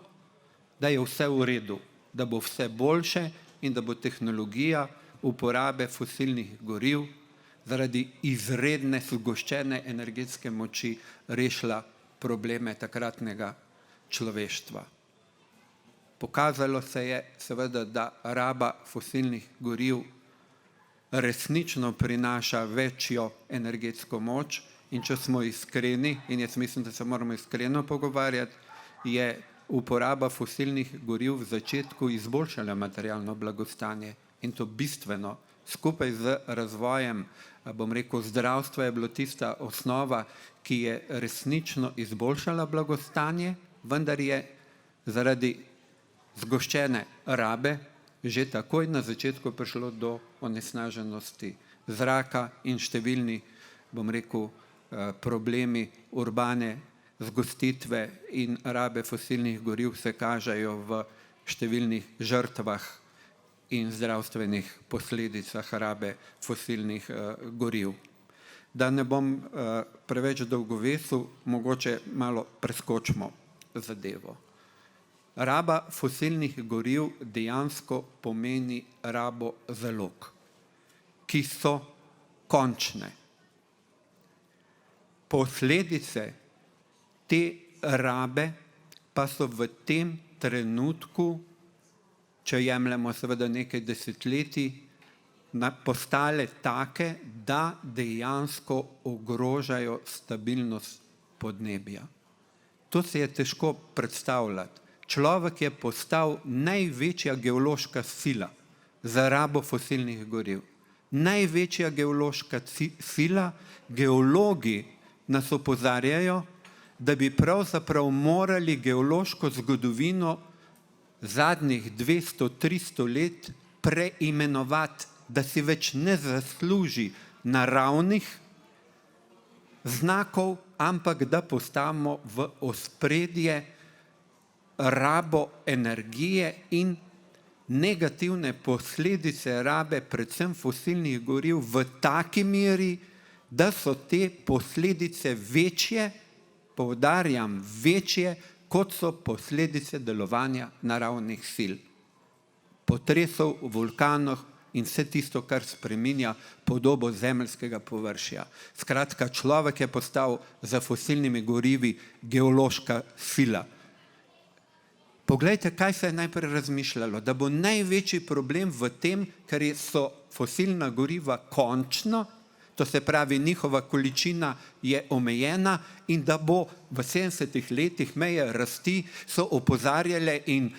da je vse v redu, da bo vse boljše in da bo tehnologija uporabe fosilnih goriv zaradi izredne zgoščene energetske moči rešila probleme takratnega človeštva. Pokazalo se je seveda, da raba fosilnih goriv resnično prinaša večjo energetsko moč in če smo iskreni, in jaz mislim, da se moramo iskreno pogovarjati, je uporaba fosilnih goriv v začetku izboljšala materialno blagostanje in to bistveno. Skupaj z razvojem, bom rekel, zdravstva je bilo tista osnova, ki je resnično izboljšala blagostanje, vendar je zaradi zgoščene rabe že takoj na začetku prišlo do onesnaženosti zraka in številni, bom rekel, problemi urbane zgostitve in rabe fosilnih goriv se kažejo v številnih žrtvah in zdravstvenih posledicah rabe fosilnih goriv. Da ne bom preveč dolgovesil, mogoče malo preskočimo zadevo. Raba fosilnih goriv dejansko pomeni rabo zalog, ki so končne. Posledice te rabe pa so v tem trenutku, če jemljemo seveda nekaj desetletij, postale take, da dejansko ogrožajo stabilnost podnebja. To se je težko predstavljati. Človek je postal največja geološka sila za rabo fosilnih goriv. Največja geološka sila, geologi nas opozarjajo, da bi pravzaprav morali geološko zgodovino zadnjih 200-300 let preimenovati, da si več ne zasluži naravnih znakov, ampak da postavimo v ospredje rabo energije in negativne posledice rabe predvsem fosilnih goriv v taki meri, da so te posledice večje, poudarjam večje, kot so posledice delovanja naravnih sil. Potresov, vulkanov in vse tisto, kar spreminja podobo zemeljskega površja. Skratka, človek je postal za fosilnimi gorivi geološka sila. Poglejte, kaj se je najprej razmišljalo, da bo največji problem v tem, ker so fosilna goriva končno, to se pravi, njihova količina je omejena in da bo v 70 letih meje rasti, so opozarjale in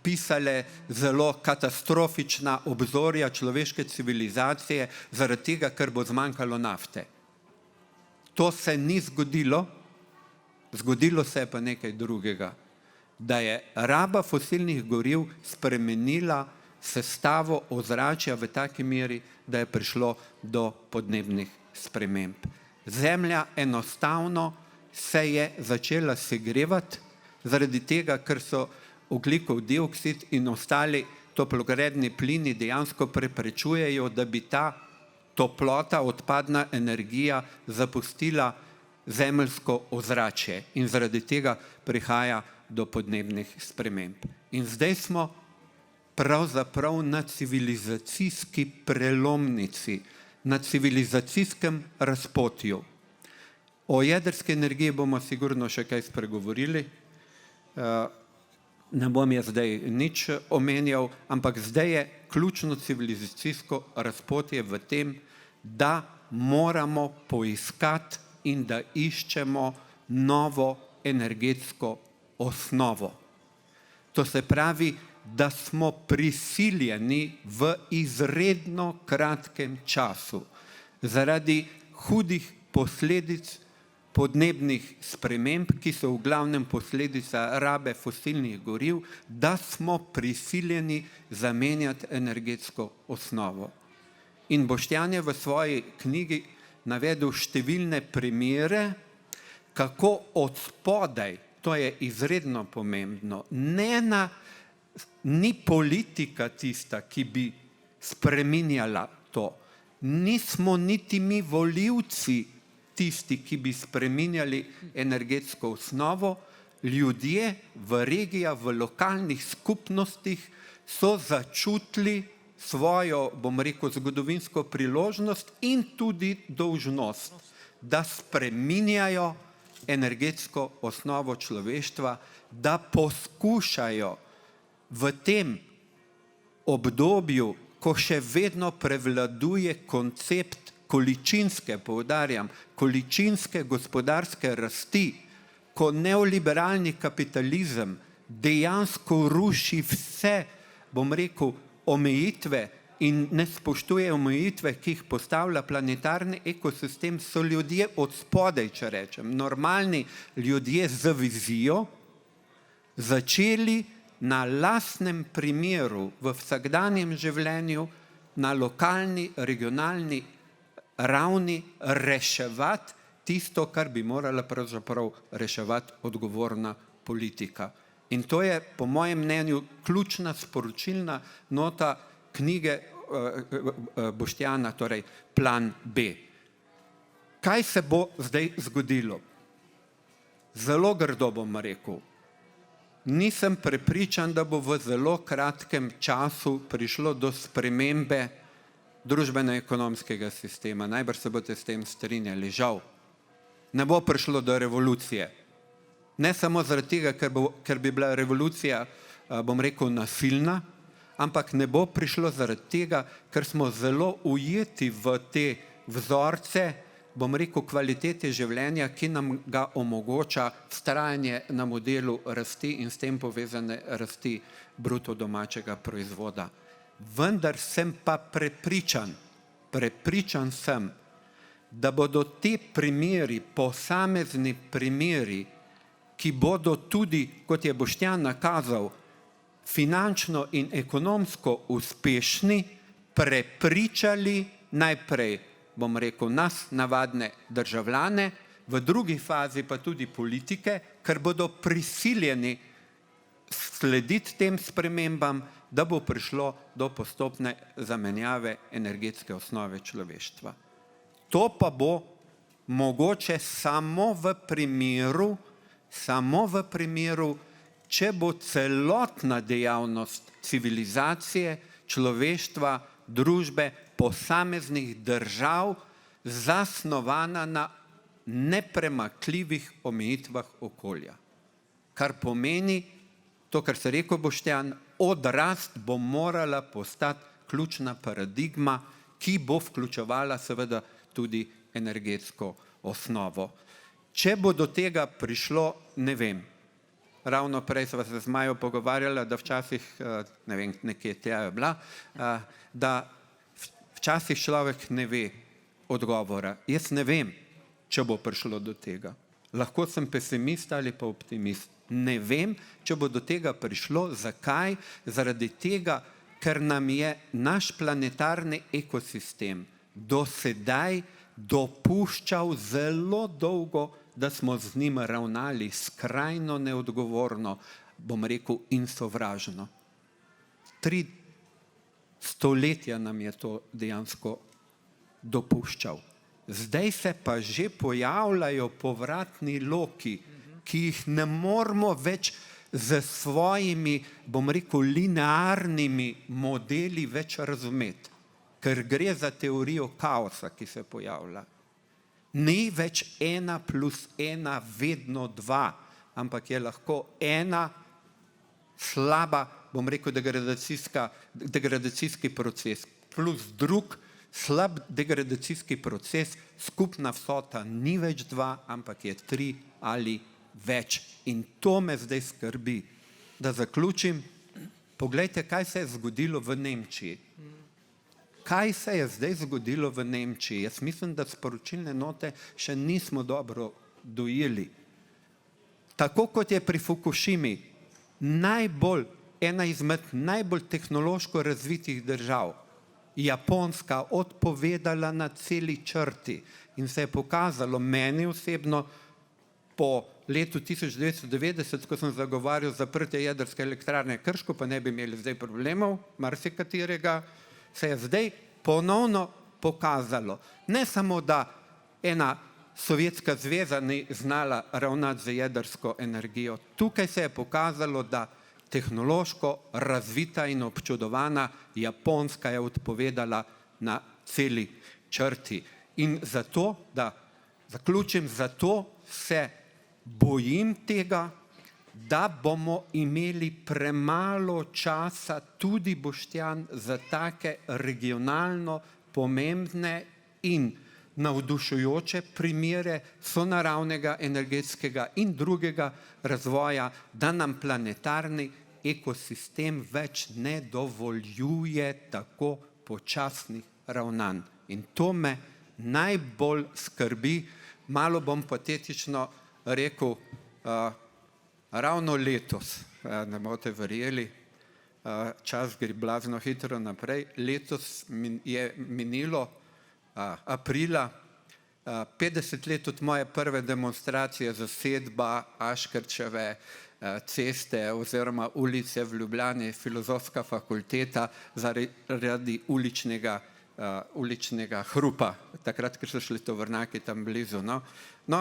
pisale zelo katastrofična obzorja človeške civilizacije, zaradi tega, ker bo zmanjkalo nafte. To se ni zgodilo, zgodilo se je pa nekaj drugega. Da je raba fosilnih goriv spremenila sestavo ozračja v taki meri, da je prišlo do podnebnih sprememb. Zemlja enostavno se je začela segrevati zaradi tega, ker so ogljikov dioksid in ostali toplogredni plini dejansko preprečujejo, da bi ta toplota, odpadna energija zapustila zemeljsko ozračje in zaradi tega prihaja do podnebnih sprememb. In zdaj smo pravzaprav na civilizacijski prelomnici, na civilizacijskem razpotju. O jedrski energiji bomo sigurno še kaj spregovorili. Ne bom jaz zdaj nič omenjal, ampak zdaj je ključno civilizacijsko razpotje v tem, da moramo poiskati in da iščemo novo energetsko osnovo. To se pravi, da smo prisiljeni v izredno kratkem času zaradi hudih posledic podnebnih sprememb, ki so v glavnem posledica rabe fosilnih goriv, da smo prisiljeni zamenjati energetsko osnovo. In Boštjan je v svoji knjigi navedel številne primere, kako od spodaj, to je izredno pomembno, ni politika tista, ki bi spreminjala to. Nismo niti mi volivci tisti, ki bi spreminjali energetsko osnovo. Ljudje v regijah, v lokalnih skupnostih so začutili svojo, bom rekel, zgodovinsko priložnost in tudi dolžnost, da spreminjajo energetsko osnovo človeštva, da poskušajo v tem obdobju, ko še vedno prevladuje koncept količinske, poudarjam, količinske gospodarske rasti, ko neoliberalni kapitalizem dejansko ruši vse, bom rekel, omejitve in ne spoštuje omejitve, ki jih postavlja planetarni ekosistem, so ljudje od spodaj, če rečem, normalni ljudje z vizijo, začeli na lastnem primeru v vsakdanjem življenju, na lokalni, regionalni ravni reševati tisto, kar bi morala pravzaprav reševati odgovorna politika. In to je, po mojem mnenju, ključna sporočilna nota knjige Boštjana, torej Plan B. Kaj se bo zdaj zgodilo? Zelo grdo bom rekel. Nisem prepričan, da bo v zelo kratkem času prišlo do spremembe družbeno-ekonomskega sistema. Najbrž se boste s tem strinjali. Žal. Ne bo prišlo do revolucije. Ne samo zaradi tega, ker bi bila revolucija, bom rekel, nasilna, ampak ne bo prišlo zaradi tega, ker smo zelo ujeti v te vzorce, bom rekel, kvalitete življenja, ki nam ga omogoča vztrajanje na modelu rasti in s tem povezane rasti bruto domačega proizvoda. Vendar sem pa prepričan sem, da bodo te primeri, posamezni primeri, ki bodo tudi, kot je Boštjan nakazal, finančno in ekonomsko uspešni, prepričali najprej, bom rekel, nas, navadne državljane, v drugi fazi pa tudi politike, ker bodo prisiljeni slediti tem spremembam, da bo prišlo do postopne zamenjave energetske osnove človeštva. To pa bo mogoče samo v primeru, če bo celotna dejavnost civilizacije, človeštva, družbe, posameznih držav zasnovana na nepremakljivih omejitvah okolja. Kar pomeni, to, kar se rekel Boštjan, odrast bo morala postati ključna paradigma, ki bo vključevala seveda tudi energetsko osnovo. Če bo do tega prišlo, ne vem, ravno prej sva se z Majo pogovarjala, da včasih, ne vem, nekje tja je bila, da včasih človek ne ve odgovora. Jaz ne vem, če bo prišlo do tega. Lahko sem pesimist ali pa optimist. Ne vem, če bo do tega prišlo. Zakaj? Zaradi tega, ker nam je naš planetarni ekosistem do sedaj dopuščal zelo dolgo, da smo z njim ravnali skrajno neodgovorno, bom rekel, in sovražno. 3 stoletja nam je to dejansko dopuščal. Zdaj se pa že pojavljajo povratni loki, ki jih ne moremo več z svojimi, bom rekel, linearnimi modeli več razumeti, ker gre za teorijo kaosa, ki se pojavlja. Ni več 1 plus 1 vedno 2, ampak je lahko 1 slaba, bom rekel, degradacijski proces, plus drug slab degradacijski proces, skupna vsota ni več 2, ampak je 3 ali več. In to me zdaj skrbi. Da zaključim, poglejte, kaj se je zgodilo v Nemčiji. Kaj se je zdaj zgodilo v Nemčiji? Jaz mislim, da sporočilne note še nismo dobro dojeli. Tako kot je pri Fukušimi ena izmed najbolj tehnološko razvitih držav, Japonska, odpovedala na celi črti in se je pokazalo meni osebno po letu 1990, ko sem zagovarjal zaprtje jedrske elektrarne Krško, pa ne bi imeli zdaj problemov, marsikaterega, se je zdaj ponovno pokazalo. Ne samo, da ena Sovjetska zveza ni znala ravnati z jedrsko energijo. Tukaj se je pokazalo, da tehnološko razvita in občudovana Japonska je odpovedala na celi črti. In zato, da zaključim, zato se bojim tega, da bomo imeli premalo časa, tudi Boštjan, za take regionalno pomembne in navdušujoče primere sonaravnega energetskega in drugega razvoja, da nam planetarni ekosistem več ne dovoljuje tako počasnih ravnanj. In to me najbolj skrbi. Malo bom patetično rekel, ravno letos, ne boste verjeli, čas gre blazno hitro naprej, letos je minilo aprila 50 let od moje prve demonstracije zasedba Aškerčeve ceste oziroma ulice v Ljubljani, Filozofska fakulteta, zaradi uličnega hrupa, takrat, ker so šli tovornjaki tam blizu. No,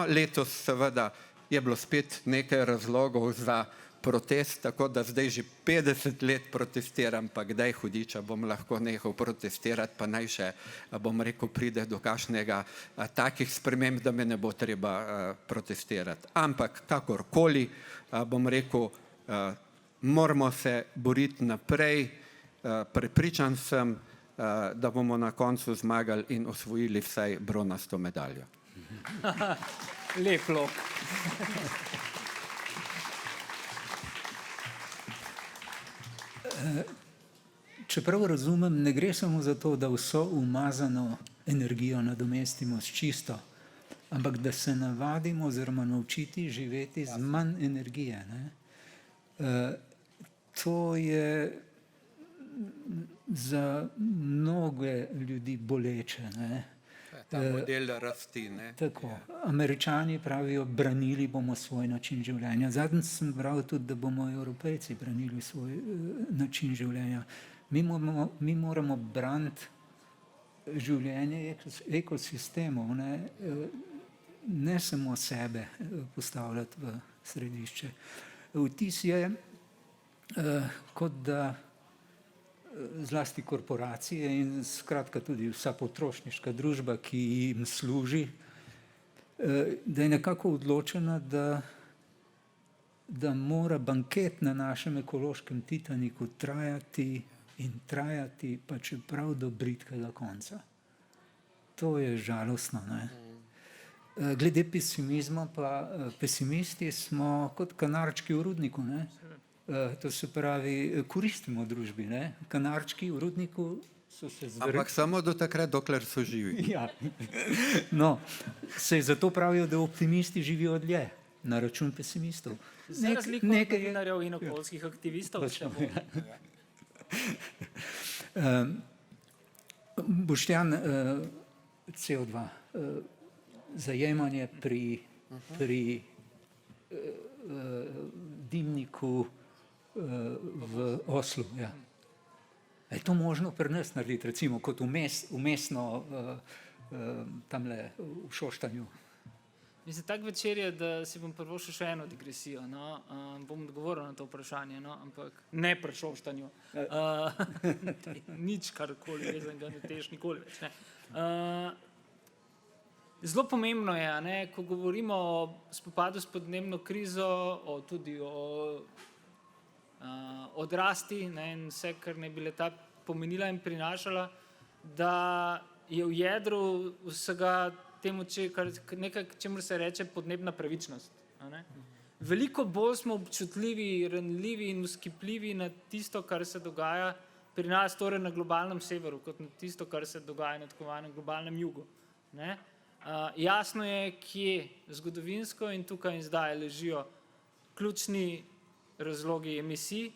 letos seveda je bilo spet nekaj razlogov za protest, tako da zdaj že 50 let protestiram, pa kdaj hudiča bom lahko nehal protestirati, pa naj še, bom rekel, pride do kakšnega takih sprememb, da me ne bo treba protestirati. Ampak kakorkoli, bom rekel, moramo se boriti naprej, prepričan sem, da bomo na koncu zmagali in osvojili vsaj bronasto medaljo. Lep lok. Čeprav razumem, ne gre samo za to, da vso umazano energijo nadomestimo s čisto, ampak da se navadimo oziroma naučiti živeti z manj energije. To je za mnoge ljudi boleče. Ta model rasti. Tako. Američani pravijo, branili bomo svoj način življenja. Zadnjič sem bral tudi, da bomo Evropejci branili svoj način življenja. Mi moramo braniti življenje ekosistemov, ne samo sebe postavljati v središče. Vtis je, kot da zlasti korporacije in skratka tudi vsa potrošniška družba, ki jim služi, da je nekako odločena, da mora banket na našem ekološkem Titaniku trajati in trajati, pa čeprav do bridkega konca. To je žalostno. Glede pesimizma, pa pesimisti smo kot kanarčki v rudniku. To se pravi, koristimo družbi. Kanarčki v rudniku so se Ampak samo do takrat, dokler so živi. Ja. No, se zato pravijo, da optimisti živijo dlje, na račun pesimistov. Za razliko od novinarjev in okoljskih aktivistov. Boštjan, CO2, zajemanje pri dimniku v Oslu. Ja. Je to možno pri nas narediti, recimo kot umestno tamle v Šoštanju? Mislim, tak večer je, da si bom privoščil še eno digresijo. Bom odgovoril na to vprašanje, ampak ne pri Šoštanju. Nič karkoli, jaz ga ne teš nikoli več. Zelo pomembno je, ko govorimo o spopadu s podnebno krizo, tudi o odrasti in vse, kar ne bi leta pomenila in prinašala, da je v jedru vsega temu, nekaj, čemur se reče podnebna pravičnost. Veliko bolj smo občutljivi, ranljivi in vzkipljivi na tisto, kar se dogaja pri nas, torej na globalnem severu, kot na tisto, kar se dogaja na tako imenovanem globalnem jugu. Jasno je, kje zgodovinsko in tukaj in zdaj ležijo ključni razlogi emisij,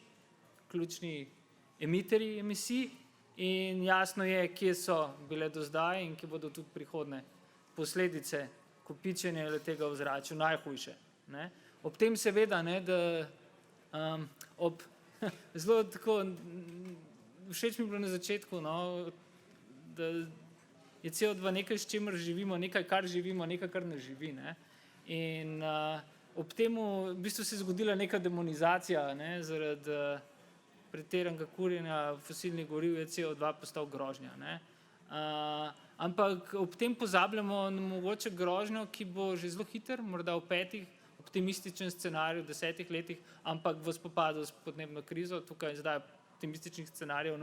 ključni emiterji emisij in jasno je, kje so bile do zdaj in kje bodo tudi prihodne posledice kopičenja tega v ozračju najhujše. Ob tem seveda, da zelo tako, všeč mi je bilo na začetku, da je CO2 nekaj, s čimer živimo, nekaj, kar živimo, nekaj, kar ne živi. In ob temu v bistvu se je zgodila neka demonizacija, zaradi pretiranega kurjenja fosilnih goriv je CO2 postal grožnja. Ampak ob tem pozabljamo na mogoče grožnjo, ki bo že zelo hiter, morda v 5 optimističen scenariju, 10 letih, ampak v spopadu s podnebno krizo, tukaj zdaj optimističnih scenarijev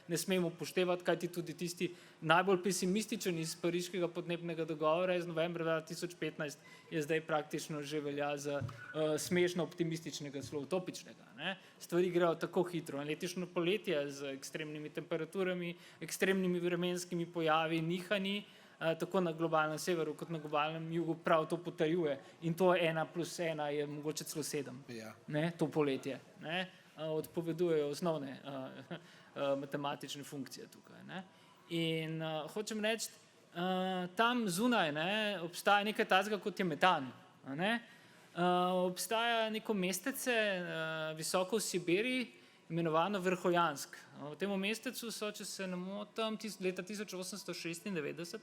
ne smemo upoštevati, kajti tudi tisti najbolj pesimističen iz pariškega podnebnega dogovora iz novembra 2015 je zdaj praktično že velja za smešno optimističnega, celo utopičnega. Ne. Stvari grejo tako hitro. Letošnje poletje z ekstremnimi temperaturami, ekstremnimi vremenskimi pojavi, nihanji, tako na globalnem severu kot na globalnem jugu prav to potrjuje. In to 1+1 je mogoče celo 7. Ja. Ne, to poletje. Ne, odpovedujejo osnovne matematične funkcije tukaj. Ne. In hočem reči, tam zunaj ne, obstaja nekaj takega kot je metan. Ne. Obstaja neko mestece visoko v Sibiriji, imenovano Vrhojansk. V tem mestecu so, če se ne motim, leta 1896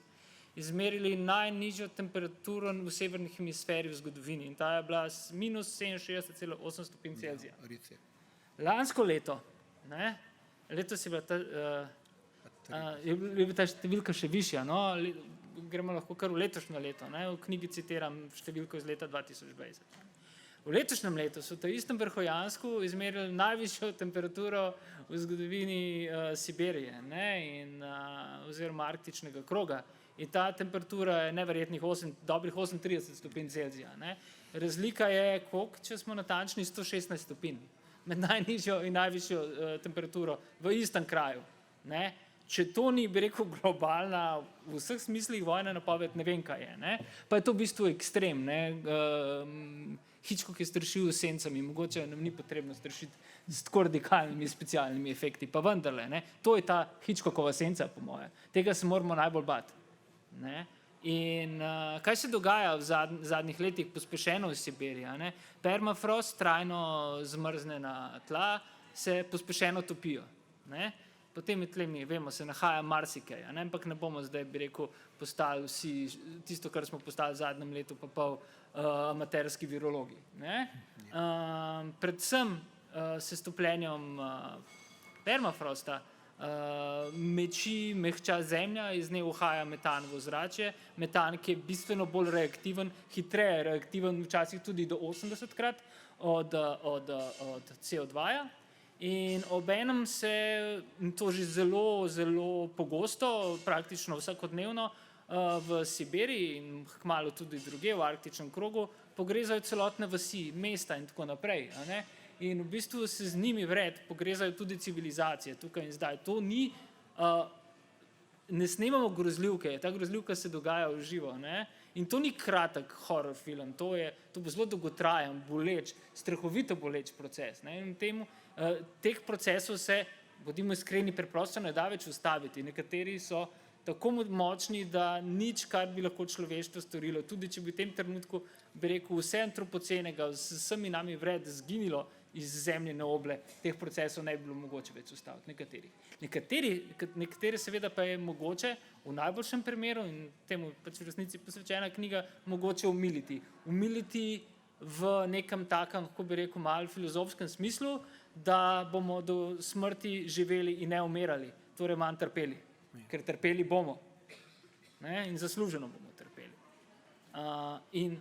izmerili najnižjo temperaturo v severni hemisferi v zgodovini in ta je bila minus 67,8 stopinj Celzija. Lansko leto, ne, letos je bila ta številka še višja, no, gremo lahko kar v letošnje leto, ne, v knjigi citiram številko iz leta 2020. V letošnjem letu so v istem Vrhojansku izmerili najvišjo temperaturo v zgodovini Sibirije, ne, oziroma arktičnega kroga. In ta temperatura je neverjetnih dobrih 38 stopinj Celzija. Ne. Razlika je, koliko, če smo natančni, 116 stopinj med najnižjo in najvišjo temperaturo v istem kraju. Ne. Če to ni, bi rekel, globalna, v vseh smislih vojna napoved, ne vem, kaj je. Ne. Pa je to v bistvu ekstrem. Ne. Hitchcock je strašil s sencami, mogoče nam ni potrebno strašiti s tako radikalnimi specialnimi efekti, pa vendarle, ne. To je ta Hitchcockova senca, po moje. Tega se moramo najbolj bati. Ne. In kaj se dogaja v zadnjih letih pospešeno v Sibiriji? Ne? Permafrost, trajno zmrznjena tla, se pospešeno topijo. Ne? Potem je tlemi, vemo, se nahaja marsikaj, ampak ne bomo zdaj, bi rekel, postali vsi tisto, kar smo postali v zadnjem letu, pa pol amaterski virologi. Ne? Predvsem s stopljenjem permafrosta meči mehča zemlja, iz nje uhaja metan v ozračje, metan, ki je bistveno bolj reaktiven, hitreje reaktiven, včasih tudi do 80-krat od CO2-ja. In obenem se to že zelo, zelo pogosto, praktično vsakodnevno v Sibiriji in kmalu tudi drugje v arktičnem krogu pogrezajo celotne vasi, mesta in tako naprej. A ne? In v bistvu se z njimi vred pogrezajo tudi civilizacije tukaj in zdaj. To ni, ne snemamo grozljivke, ta grozljivka se dogaja v živo. Ne? In to ni kratek horror film, to bo zelo dolgotrajen, boleč, strahovito boleč proces. Ne? In teh procesov se, bodimo iskreni, preprosto ne da več ustaviti. Nekateri so tako močni, da nič, kar bi lahko človeštvo storilo, tudi če bi v tem trenutku, bi rekel, vse antropocenega, z vsemi nami vred zginilo iz zemljine oble, teh procesov ne bi bilo mogoče več ustaviti. Nekatere seveda pa je mogoče v najboljšem primeru, in temu pač v resnici posvečena knjiga, mogoče umiliti. Umiliti v nekem takem, kako bi rekel, malo filozofskem smislu, da bomo do smrti živeli in ne umirali, torej manj trpeli. Ker trpeli bomo. Ne? In zasluženo bomo trpeli. In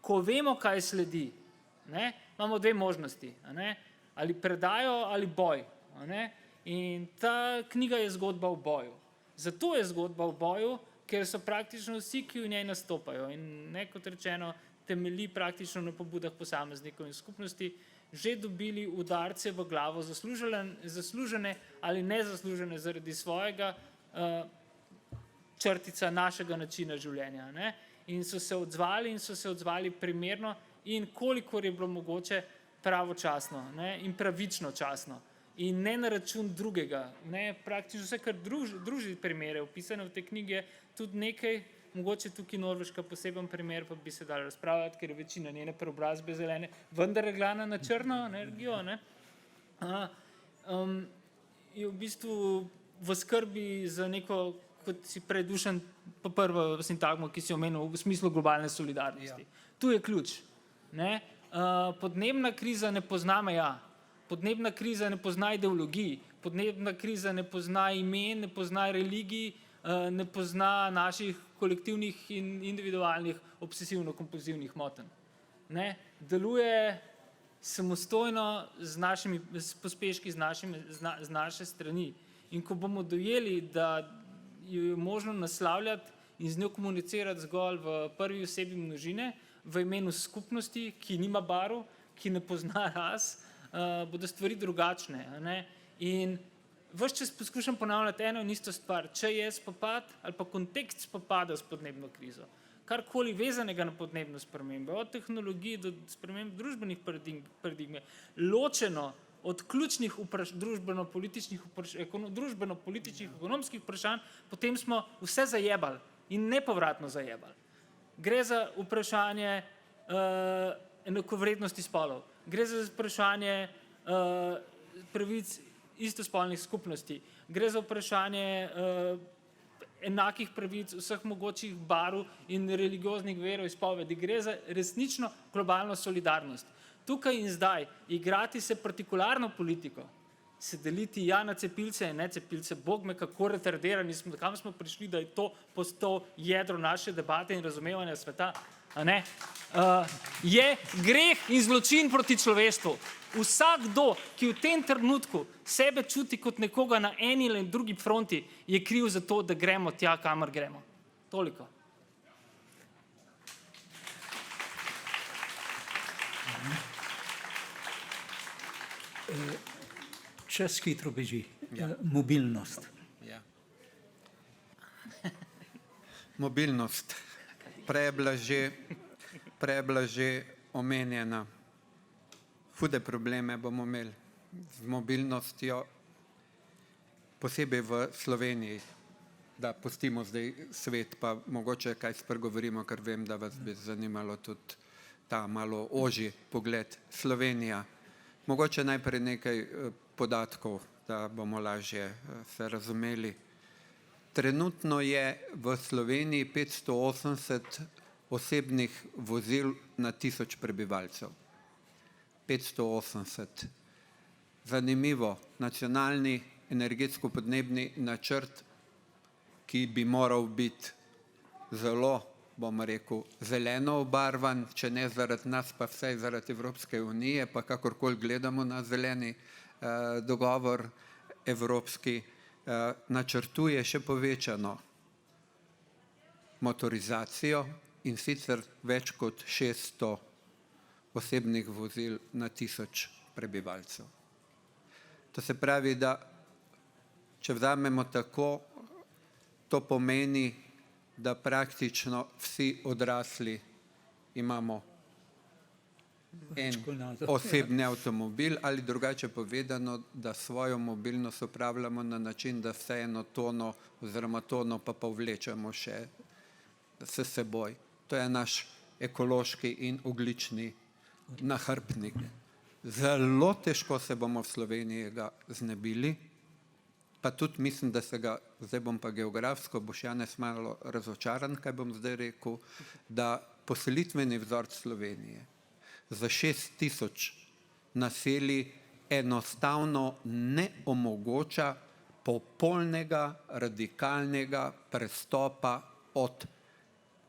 ko vemo, kaj sledi, ne? Imamo dve možnosti. Ne? Ali predajo ali boj. Ne? In ta knjiga je zgodba o boju. Zato je zgodba o boju, ker so praktično vsi, ki v njej nastopajo in ne, kot rečeno, temelji praktično na pobudah posameznikov in skupnosti, že dobili udarce v glavo, zaslužene ali nezaslužene zaradi svojega črtica našega načina življenja. Ne? In so se odzvali primerno in kolikor je bilo mogoče pravočasno, ne? In pravično časno. In ne na račun drugega. Ne? Praktično vse, kar druži primere, opisane v te knjige, tudi nekaj, mogoče tukaj Norveška poseben primer, pa bi se dali razpravljati, ker je večina njene preobrazbe zelene, vendar reglana na črno energijo, ne? Je v bistvu v skrbi za neko, kot si predušen, pa prvo sintagmo, ki si omenil, v smislu globalne solidarnosti. Ja. Tu je ključ. Ne? Podnebna kriza ne pozna meja, podnebna kriza ne pozna ideologij, podnebna kriza ne pozna imen, ne pozna religij, ne pozna naših kolektivnih in individualnih obsesivno-kompulzivnih motenj. Ne? Deluje samostojno s pospeški z naše strani. In ko bomo dojeli, da jo je možno naslavljati in z njo komunicirati zgolj v prvi osebi množine, v imenu skupnosti, ki nima barv, ki ne pozna ras, bodo stvari drugačne. A ne? In ves čas poskušam ponavljati eno in isto stvar. Če je spopad ali pa kontekst spopada s podnebno krizo, karkoli vezanega na podnebno spremembe, od tehnologije do sprememb družbenih paradigme, ločeno od ključnih družbeno-političnih, ekonomskih vprašanj, potem smo vse zajebali in nepovratno zajebali. Gre za vprašanje enakovrednosti spolov, gre za vprašanje pravic istospolnih skupnosti, gre za vprašanje enakih pravic vseh mogočih barv in religioznih veroizpovedi, gre za resnično globalno solidarnost. Tukaj in zdaj igrati se partikularno politiko, se deliti na cepilce in necepilce, Bog me kako retardirani smo, kam smo prišli, da je to postal jedro naše debate in razumevanja sveta, a ne? Je greh in zločin proti človeštvu. Vsakdo, ki v tem trenutku sebe čuti kot nekoga na eni ali drugi fronti, je kriv za to, da gremo tja, kamor gremo. Toliko. Čas hitro beži. Mobilnost. Ja. Mobilnost. Prej je bila že omenjena. Hude probleme bomo imeli z mobilnostjo, posebej v Sloveniji, da pustimo zdaj svet, pa mogoče kaj spregovorimo, ker vem, da vas bi zanimalo tudi ta malo ožji pogled. Slovenija. Mogoče najprej nekaj podatkov, da bomo lažje se razumeli. Trenutno je v Sloveniji 580 osebnih vozil na 1000 prebivalcev. 580. Zanimivo, nacionalni energetsko-podnebni načrt, ki bi moral biti zelo, bom rekel, zeleno obarvan, če ne zaradi nas, pa vsaj zaradi Evropske unije, pa kakorkoli gledamo na zeleni dogovor evropski, načrtuje še povečano motorizacijo in sicer več kot 600 osebnih vozil na 1000 prebivalcev. To se pravi, da če vzamemo tako, to pomeni, da praktično vsi odrasli imamo en osebni avtomobil ali drugače povedano, da svojo mobilnost upravljamo na način, da vse eno tono oziroma tono pa povlečemo še s seboj. To je naš ekološki in ogljični nahrbtnik. Zelo težko se bomo v Sloveniji ga znebili, pa tudi mislim, da se ga, zdaj bom pa geografsko, boš Janez malo razočaran, kaj bom zdaj rekel, da poselitveni vzorc Slovenije za 6000 naselij enostavno ne omogoča popolnega, radikalnega prestopa od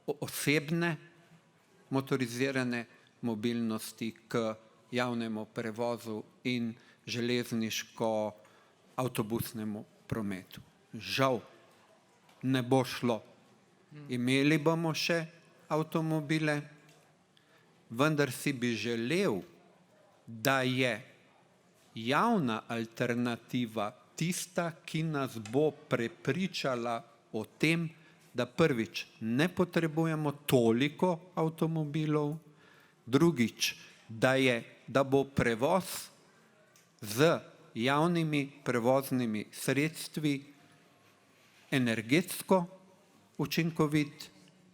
osebne motorizirane mobilnosti k javnemu prevozu in železniško-avtobusnemu prometu. Žal ne bo šlo. Imeli bomo še avtomobile, vendar si bi želel, da je javna alternativa tista, ki nas bo prepričala o tem, da prvič ne potrebujemo toliko avtomobilov, drugič, da bo prevoz z javnimi prevoznimi sredstvi energetsko učinkovit,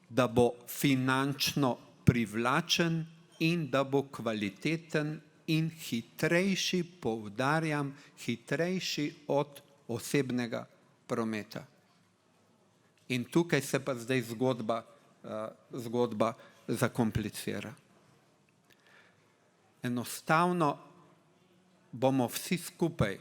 da bo finančno privlačen in da bo kvaliteten in hitrejši, poudarjam, hitrejši od osebnega prometa. In tukaj se pa zdaj zgodba zakomplicira. Enostavno bomo vsi skupaj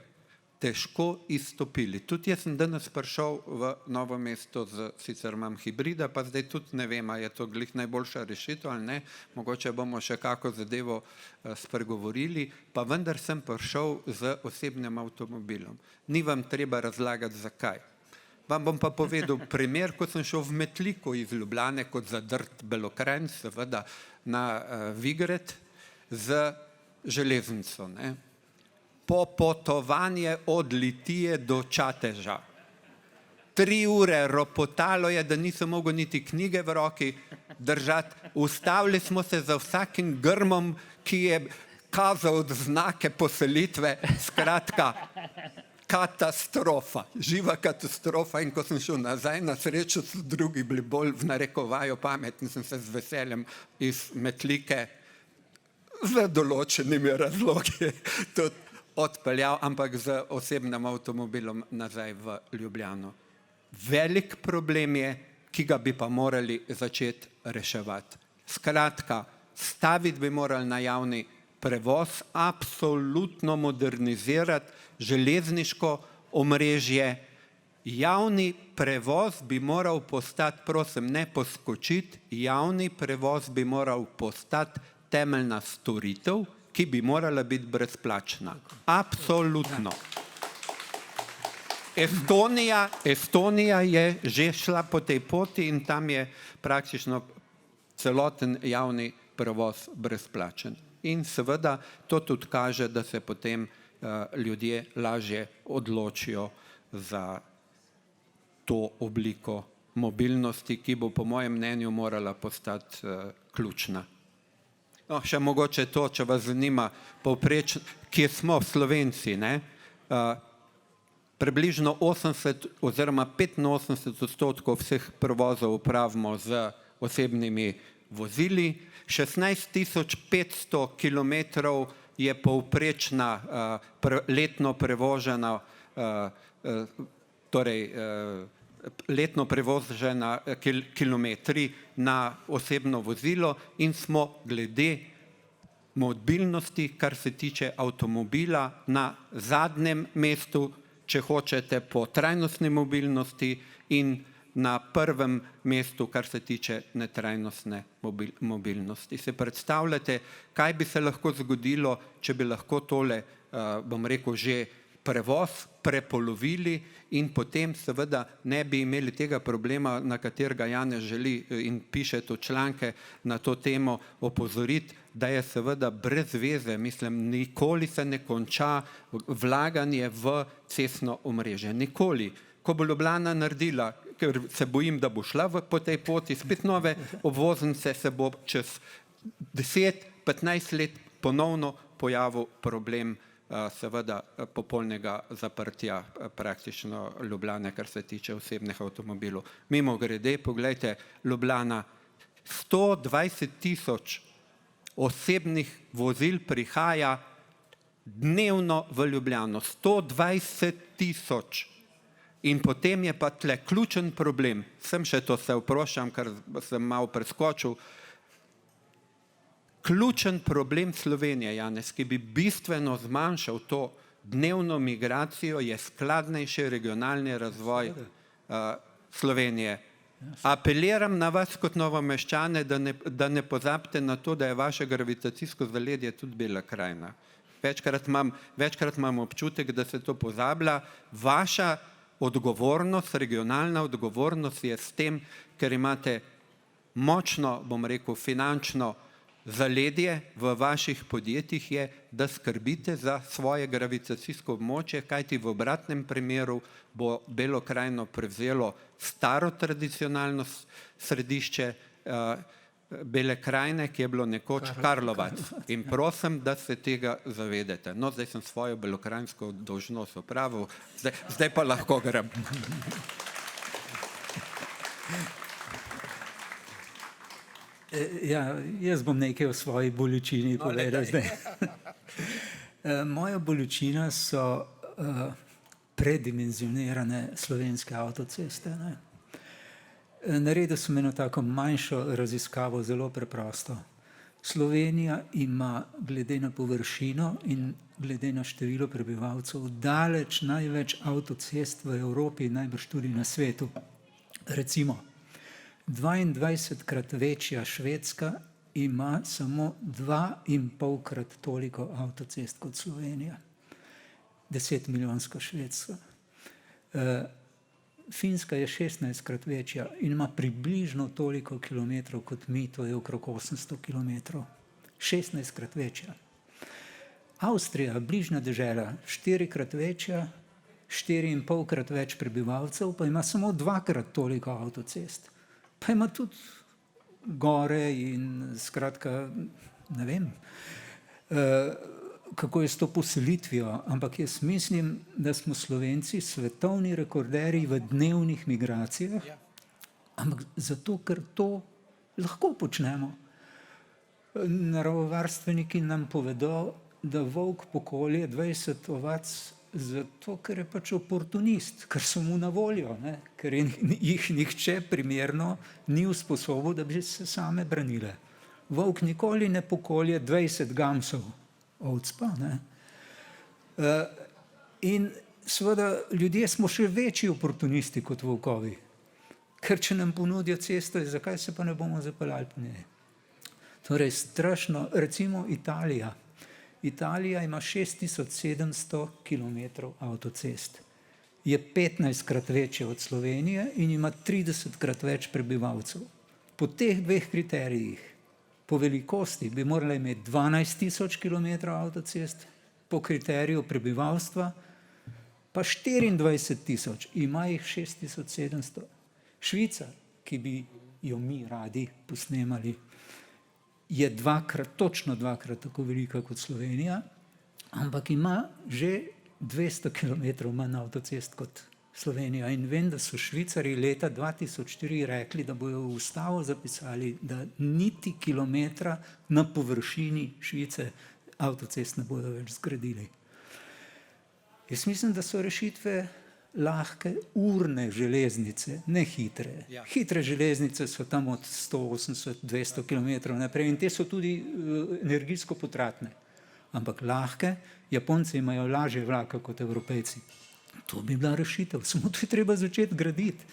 težko izstopili. Tudi jaz sem danes prišel v Novo mesto, sicer imam hibrida, pa zdaj tudi ne vem, a je to glih najboljša rešitev ali ne, mogoče bomo še kako zadevo spregovorili, pa vendar sem prišel z osebnim avtomobilom. Ni vam treba razlagati, zakaj. Vam bom pa povedal primer, ko sem šel v Metliko iz Ljubljane kot zadrt Belokranj, seveda na Vigret z železnico, ne. Popotovanje od Litije do Čateža. 3 ure ropotalo je, da nisem mogel niti knjige v roki držati. Ustavili smo se za vsakim grmom, ki je kazal znake poselitve. Skratka, katastrofa, živa katastrofa. In ko sem šel nazaj, na srečo so drugi bili bolj v narekovaju pametni, sem se z veseljem iz Metlike z določenimi razlogi tudi odpeljal, ampak z osebnim avtomobilom nazaj v Ljubljano. Velik problem je, ki ga bi pa morali začeti reševati. Skratka, staviti bi morali na javni prevoz, absolutno modernizirati železniško omrežje. Javni prevoz bi moral postati, prosim, ne poskočiti, javni prevoz bi moral postati temeljna storitev, ki bi morala biti brezplačna. Absolutno. Estonija je že šla po tej poti in tam je praktično celoten javni prevoz brezplačen. In seveda to tudi kaže, da se potem ljudje lažje odločijo za to obliko mobilnosti, ki bo po mojem mnenju morala postati ključna. No, še mogoče to, če vas zanima, povprečno, kje smo Slovenci, ne? Približno 80 oziroma 85% vseh prevozov opravimo z osebnimi vozili, 16.500 kilometrov je povprečna letno prevožena, torej letno prevožena kilometri na osebno vozilo in smo glede mobilnosti, kar se tiče avtomobila, na zadnjem mestu, če hočete, po trajnostni mobilnosti in na prvem mestu, kar se tiče netrajnostne mobilnosti. Se predstavljate, kaj bi se lahko zgodilo, če bi lahko tole, bom rekel, že prevoz prepolovili in potem seveda ne bi imeli tega problema, na katerega Janez želi in piše to članke na to temo opozoriti, da je seveda brez veze, mislim, nikoli se ne konča vlaganje v cestno omrežje. Nikoli. Ko bo Ljubljana naredila, ker se bojim, da bo šla po tej poti, spet nove obvoznice, se bo čez 10-15 let ponovno pojavil problem seveda popolnega zaprtja praktično Ljubljane, kar se tiče osebnih avtomobilov. Mimogrede, poglejte, Ljubljana, 120.000 osebnih vozil prihaja dnevno v Ljubljano. 120.000. In potem je pa tle ključen problem. Sem še to se vprašam, ker sem malo preskočil. Ključen problem Slovenije, Janez, ki bi bistveno zmanjšal to dnevno migracijo, je skladnejši regionalni razvoj Slovenije. Apeliram na vas kot Novomeščane, da ne pozabite na to, da je vaše gravitacijsko zaledje tudi Bela krajina. Večkrat imam občutek, da se to pozablja. Vaša odgovornost, regionalna odgovornost je s tem, ker imate močno, bom rekel, finančno zaledje v vaših podjetjih, je, da skrbite za svoje gravitacijsko območje, kajti v obratnem primeru bo Belo krajino prevzelo staro tradicionalno središče Bele krajine, ki je bilo nekoč Karlovac. In prosim, da se tega zavedete. No, zdaj sem svojo belokranjsko dolžnost opravil, zdaj pa lahko grem. Ja, jaz bom nekaj o svoji bolečini povedal zdaj. Moja bolečina so predimenzionirane slovenske avtoceste. Naredil sem eno tako manjšo raziskavo, zelo preprosto. Slovenija ima glede na površino in glede na število prebivalcev daleč največ avtocest v Evropi, najbrž tudi na svetu. Recimo, 22-krat večja Švedska ima samo 2,5-krat toliko avtocest kot Slovenija. 10-milijonska Švedska. Finska je 16-krat večja in ima približno toliko kilometrov kot mi, to je okrog 800 kilometrov. 16-krat večja. Avstrija, bližnja dežela, 4-krat večja, 4,5-krat več prebivalcev, pa ima samo 2-krat toliko avtocest. Pa ima tudi gore in skratka, ne vem, kako je s to poselitvijo, ampak jaz mislim, da smo Slovenci svetovni rekorderji v dnevnih migracijah, ampak zato, ker to lahko počnemo. Naravovarstveniki nam povedo, da volk pokolje 20 ovac zato, ker je pač oportunist, ker so mu na voljo, ne? Ker jih nihče primerno ni usposobil, da bi se same branile. Volk nikoli ne pokolje 20 gamsov, ovc pa, ne. In seveda ljudje smo še večji oportunisti kot volkovi, ker če nam ponudijo cesto, zakaj se pa ne bomo zapeljali po njej. Torej strašno, recimo Italija. Italija ima 6700 kilometrov avtocest. Je 15-krat večja od Slovenije in ima 30-krat več prebivalcev. Po teh dveh kriterijih, po velikosti bi morala imeti 12 000 kilometrov avtocest, po kriteriju prebivalstva pa 24 000, ima jih 6700. Švica, ki bi jo mi radi posnemali, je točno dvakrat tako velika kot Slovenija, ampak ima že 200 kilometrov manj avtocest kot Slovenija. In vem, da so Švicarji leta 2004 rekli, da bojo v ustavo zapisali, da niti kilometra na površini Švice avtocest ne bodo več zgradili. Jaz mislim, da so rešitve lahke urne železnice, ne hitre. Hitre železnice so tam od 180-200 kilometrov naprej in te so tudi energijsko potratne. Ampak lahke, Japonci imajo lažje vlake kot Evropejci. To bi bila rešitev, samo to je treba začeti graditi.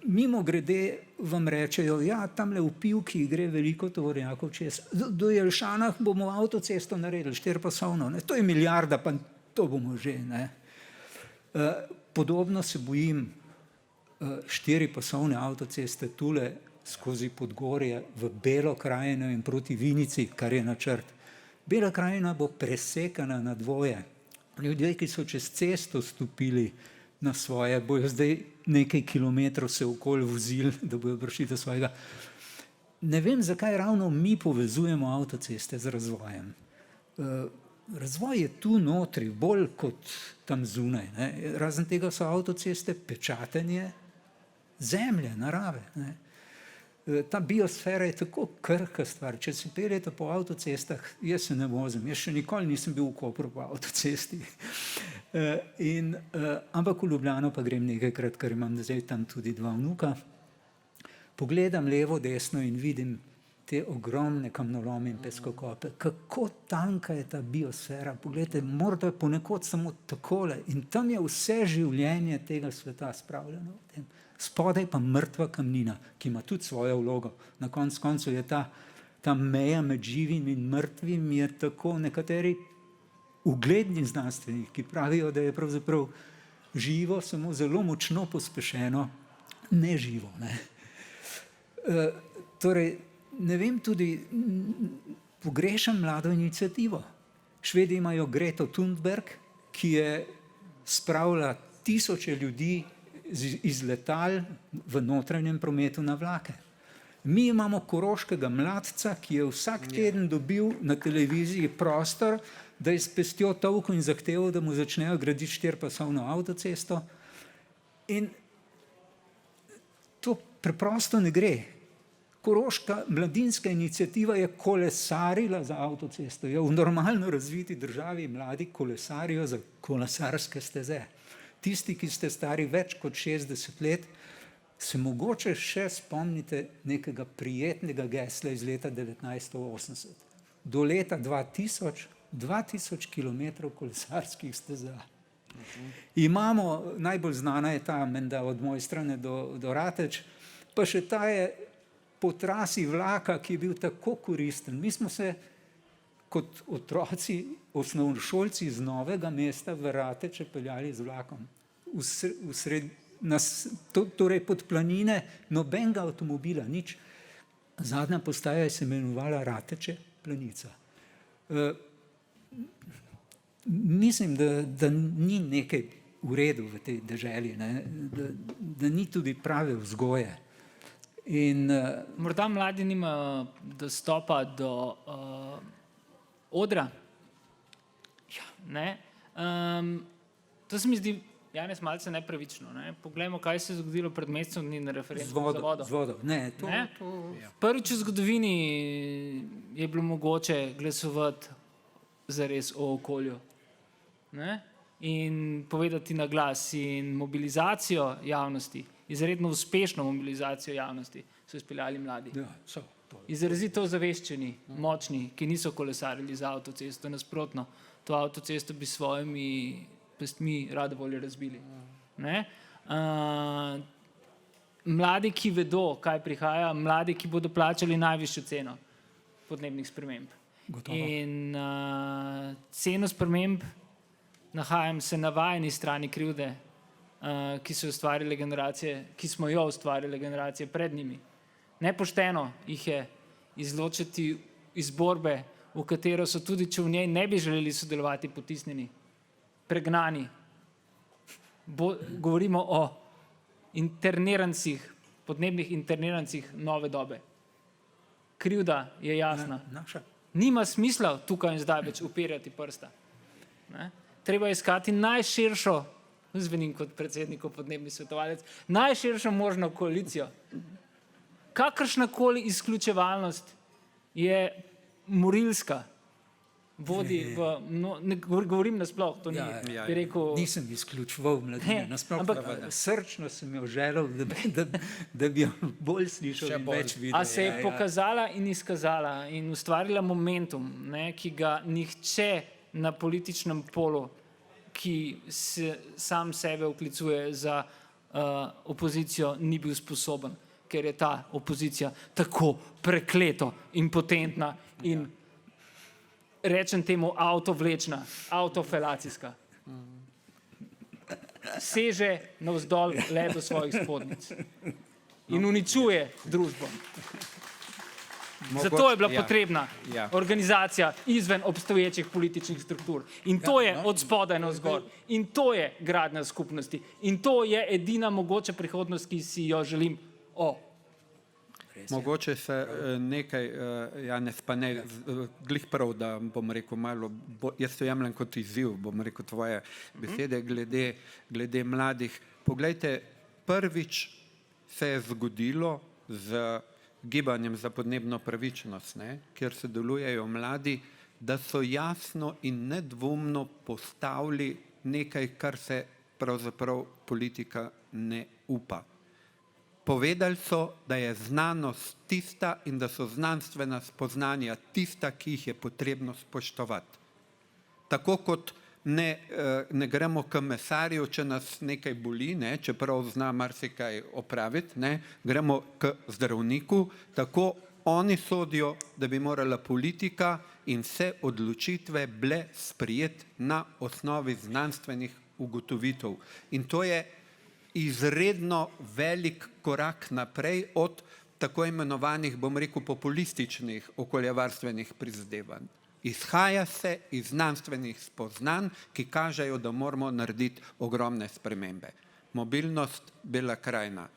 Mimogrede vam rečejo, ja, tamle v Pivki gre veliko tovornjakov čez. Do Jelšanah bomo avtocesto naredili, 4-pasovno, ne. To je milijarda, pa to bomo že, ne. Podobno se bojim 4-pasovne avtoceste tule skozi Podgorje v Belo krajino in proti Vinici, kar je načrt. Bela krajina bo presekana na dvoje. Ljudje, ki so čez cesto stopili na svoje, bojo zdaj nekaj kilometrov se okoli vozili, da bojo prišli do svojega. Ne vem, zakaj ravno mi povezujemo avtoceste z razvojem. Razvoj je tu notri, bolj kot tam zunaj, ne. Razen tega so avtoceste pečatenje zemlje, narave, ne. Ta biosfera je tako krhka stvar. Če se peljete po avtocestah, jaz se ne vozim, jaz še nikoli nisem bil v Kopru po avtocesti. Ampak v Ljubljano pa grem nekajkrat, ker imam zdaj tam tudi 2 vnuka. Pogledam levo, desno in vidim te ogromne kamnolome in peskokope. Kako tanka je ta biosfera. Poglejte, morda je ponekod samo takole in tam je vse življenje tega sveta spravljeno v tem. Spodaj pa mrtva kamnina, ki ima tudi svojo vlogo. Na koncu je ta meja med živim in mrtvim je tako, nekateri ugledni znanstveniki pravijo, da je pravzaprav živo samo zelo močno pospešeno neživo, ne. Torej, ne vem, tudi pogrešam mlado iniciativo. Švedi imajo Greto Thunberg, ki je spravila tisoče ljudi iz letal v notranjem prometu na vlake. Mi imamo koroškega mladca, ki je vsak teden dobil na televiziji prostor, da je s pestjo tolkel in zahteval, da mu začnejo graditi 4-pasovno avtocesto. In to preprosto ne gre. Koroška mladinska iniciativa je kolesarila za avtocesto. V normalno razviti državi mladi kolesarijo za kolesarske steze. Tisti, ki ste stari več kot 60 let, Se mogoče še spomnite nekega prijetnega gesla iz leta 1980. Do leta 2000 km kolesarskih steza. Imamo, najbolj znana je ta menda od moje strani do Rateč, pa še ta je po trasi vlaka, ki je bil tako koristen. Mi smo se kot otroci, osnovnošolci iz Novega mesta v Rateče peljali z vlakom. Torej pod planine, nobenega avtomobila, nič. Zadnja postaja se imenovala Rateče Planica. Mislim, da ni nekaj v redu v tej deželi, da ni tudi prave vzgoje. Morda mladi nimajo dostopa do odra. To se mi zdi, Janez, malce nepravično. Poglejmo, kaj se je zgodilo pred mesecem dni na referendumu za vodo. Z vodo. Prvič v zgodovini je bilo mogoče glasovati zares o okolju. In povedati na glas, in mobilizacijo javnosti, izredno uspešno mobilizacijo javnosti so izpeljali mladi. Izrazito ozaveščeni, močni, ki niso kolesarili za avtocesto, nasprotno, to avtocesto bi s svojimi pestmi rade volje razbili. Mladi, ki vedo, kaj prihaja, mladi, ki bodo plačali najvišjo ceno podnebnih sprememb. Gotovo. In ceno sprememb nahajam se na vajeni strani krivde, ki so ustvarile generacije, ki smo jo ustvarili generacije pred njimi. Nepošteno jih je izločiti iz borbe, v katero so tudi, če v njej ne bi želeli sodelovati, potisnjeni, pregnani. Govorimo o internirancih, podnebnih internirancih nove dobe. Krivda je jasna. Nima smisla tukaj in zdaj več upirati prsta. Treba iskati najširšo, zvenim kot predsednikov podnebni svetovalec, najširšo možno koalicijo. Kakršnakoli izključevalnost je morilska. Vodi v, ne govorim nasploh, to ni, bi rekel. Nisem izključeval mladine, nasploh, srčno sem jo želel, da bi jo bolj slišal in več videl. A se je pokazala in izkazala in ustvarila momentum, ki ga nihče na političnem polu, ki se sam sebe vklicuje za opozicijo, ni bil sposoben, ker je ta opozicija tako prekleto impotentna in rečem temu avtovlečna, avtofelacijska. Seže navzdol le do svojih spodnic in uničuje družbo. Zato je bila potrebna organizacija izven obstoječih političnih struktur. In to je od spodaj navzgor. In to je gradnja skupnosti. In to je edina mogoča prihodnost, ki si jo želim. Mogoče se nekaj, Janez, pa ne, glih prav, da bom rekel malo, jaz to jemljem kot izziv, bom rekel tvoje besede glede mladih. Poglejte, prvič se je zgodilo z gibanjem za podnebno pravičnost, kjer sodelujejo mladi, da so jasno in nedvomno postavili nekaj, kar se pravzaprav politika ne upa. Povedali so, da je znanost tista in da so znanstvena spoznanja tista, ki jih je potrebno spoštovati. Tako kot ne gremo k mesarju, če nas nekaj boli, čeprav zna marsikaj opraviti, gremo k zdravniku, tako oni sodijo, da bi morala politika in vse odločitve bile sprejeti na osnovi znanstvenih ugotovitev. In to je izredno velik korak naprej od tako imenovanih, bom rekel, populističnih okoljevarstvenih prizadevanj. Izhaja se iz znanstvenih spoznanj, ki kažejo, da moramo narediti ogromne spremembe. Mobilnost, Bela krajina.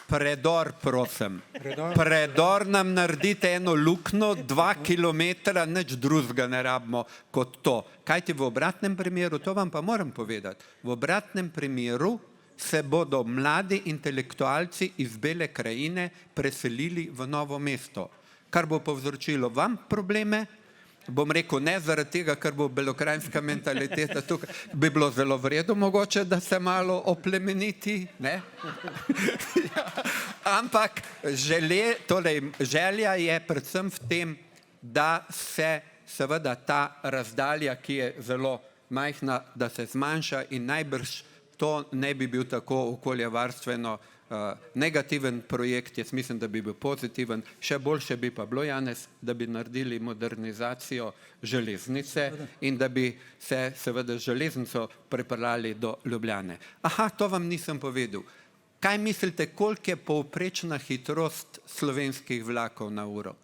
Predor, prosim. Predor nam naredite eno luknjo, 2 kilometra, nič drugega ne rabimo kot to. Kajti v obratnem primeru, to vam pa moram povedati, v obratnem primeru se bodo mladi intelektualci iz Bele krajine preselili v Novo mesto, kar bo povzročilo vam probleme, bom rekel, ne zaradi tega, ker bo belokranjska mentaliteta tukaj, bi bilo zelo vredno mogoče, da se malo oplemeniti, ne? Ja, ampak želja je predvsem v tem, da se seveda ta razdalja, ki je zelo majhna, da se zmanjša in najbrž to ne bi bil tako okoljevarstveno negativen projekt, jaz mislim, da bi bil pozitiven, še boljše bi pa bilo, Janez, da bi naredili modernizacijo železnice in da bi se seveda železnico pripeljali do Ljubljane. Aha, to vam nisem povedal. Kaj mislite, koliko je povprečna hitrost slovenskih vlakov na uro?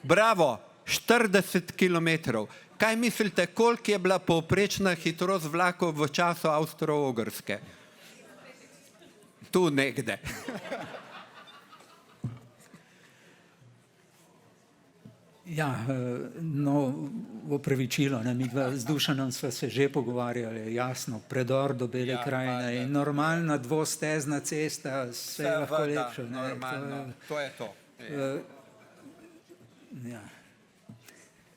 Bravo, 40 kilometrov. Kaj mislite, koliko je bila povprečna hitrost vlakov v času Avstro-Ogrske? Tu nekde. Ja, no, opravičilo, mi dva z Dušanom sva se že pogovarjali, jasno, predor do Bele krajine in normalna dvostezna cesta, vse je lahko lepše. Normalno, to je to. Ja.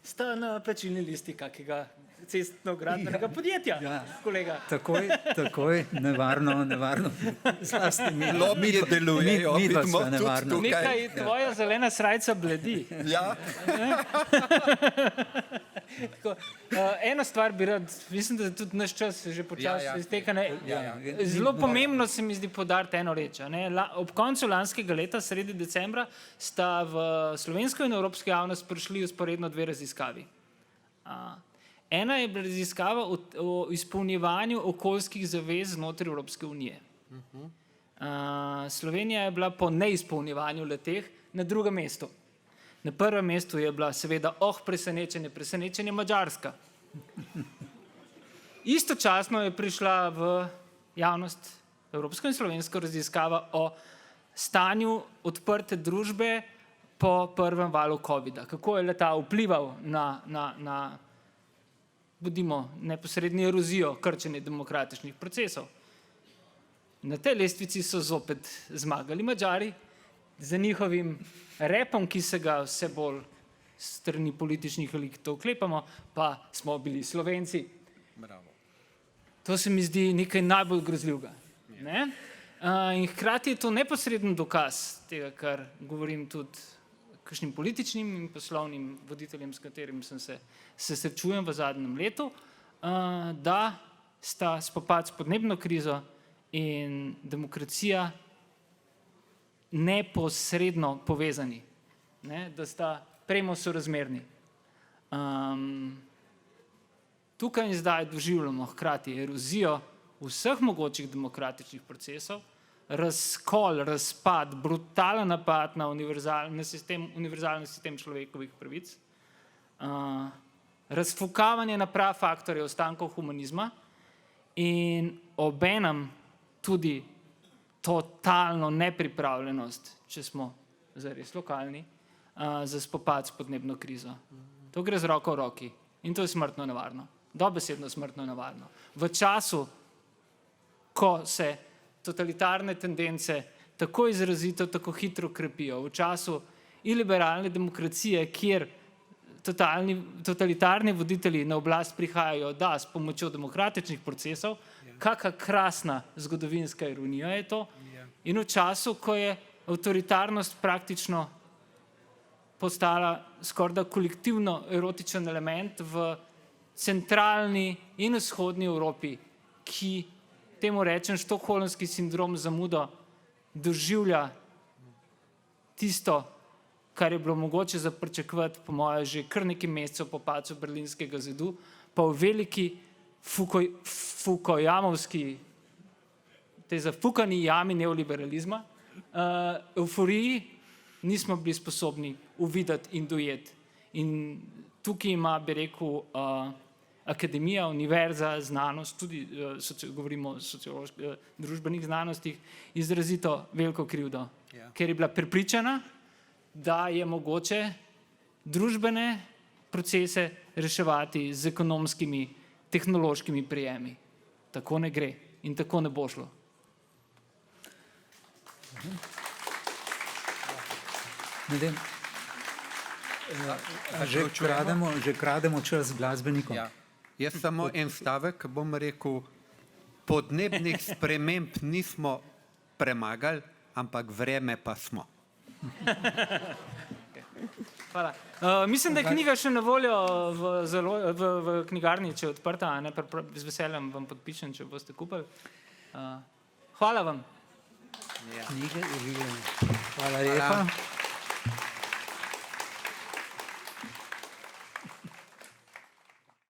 Sta na plačilni listi kakega cestno-gradbenega podjetja, kolega. Takoj, nevarno, zlasti mi. Lobiji delujejo, midva vidimo sva tudi nevarno. tukaj. Nekaj tvoja zelena srajca bledi. Ja, Tako, eno stvar bi rad, mislim, da tudi naš čas že počasi izteka. Zelo pomembno se mi zdi poudariti eno reč. Ob koncu lanskega leta, sredi decembra, sta v slovensko in evropsko javnost prišli vzporedno dve raziskavi. Ena je bila raziskava o izpolnjevanju okoljskih zavez znotraj Evropske unije. Slovenija je bila po neizpolnjevanju le-teh na drugem mestu. Na prvem mestu je bila seveda presenečenje Madžarska. Istočasno je prišla v javnost evropsko in slovensko raziskava o stanju odprte družbe po prvem valu covida. Kako je le-ta vplival na bodimo neposredni erozijo, krčenje demokratičnih procesov. Na tej lestvici so zopet zmagali Madžari, za njihovim repom, ki se ga vse bolj strani političnih elitov oklepamo, pa smo bili Slovenci. bravo. To se mi zdi nekaj najbolj grozljivega. In hkrati je to neposreden dokaz tega, kar govorim tudi kakšnim političnim in poslovnim voditeljem, s katerim se srečujem v zadnjem letu, da sta spopad s podnebno krizo in demokracija neposredno povezani, da sta premo sorazmerni. Tukaj in zdaj doživljamo hkrati erozijo vseh mogočih demokratičnih procesov, razkol, razpad, brutalen napad na univerzalni sistem človekovih pravic, razfukavanje na prafaktorje ostankov humanizma in obenem tudi totalno nepripravljenost, če smo zares lokalni, za spopad s podnebno krizo. To gre z roko v roki in to je smrtno nevarno. Dobesedno smrtno nevarno. V času, ko se totalitarne tendence tako izrazito, tako hitro krepijo, v času iliberalne demokracije, kjer totalitarni voditelji na oblast prihajajo, da s pomočjo demokratičnih procesov, kakšna krasna zgodovinska ironija je to, in v času, ko je avtoritarnost praktično postala skorajda kolektivno erotičen element v centralni in vzhodni Evropi, ki temu rečem štokholmski sindrom zamudo doživlja tisto, kar je bilo mogoče pričakovati, po moje, že kar nekaj mesecev po padcu berlinskega zidu, pa v veliki fukojamovski, tej zafukani jami neoliberalizma, euforiji nismo bili sposobni uvideti in dojeti. In tukaj ima, bi rekel, akademija, univerza, znanost, tudi govorimo o družbenih znanostih, izrazito veliko krivdo, ker je bila prepričana, da je mogoče družbene procese reševati z ekonomskimi, tehnološkimi prijemi. Tako ne gre in tako ne bo šlo. Ne vem. Že krademo čas glasbenikom. Ja. Jaz samo en stavek bom rekel, podnebnih sprememb nismo premagali, ampak vreme pa smo. Hvala. Mislim, da je knjiga še na voljo v knjigarni, če je odprta, ne, z veseljem vam podpišem, če boste kupili. Hvala vam. Knjige, hvala lepa.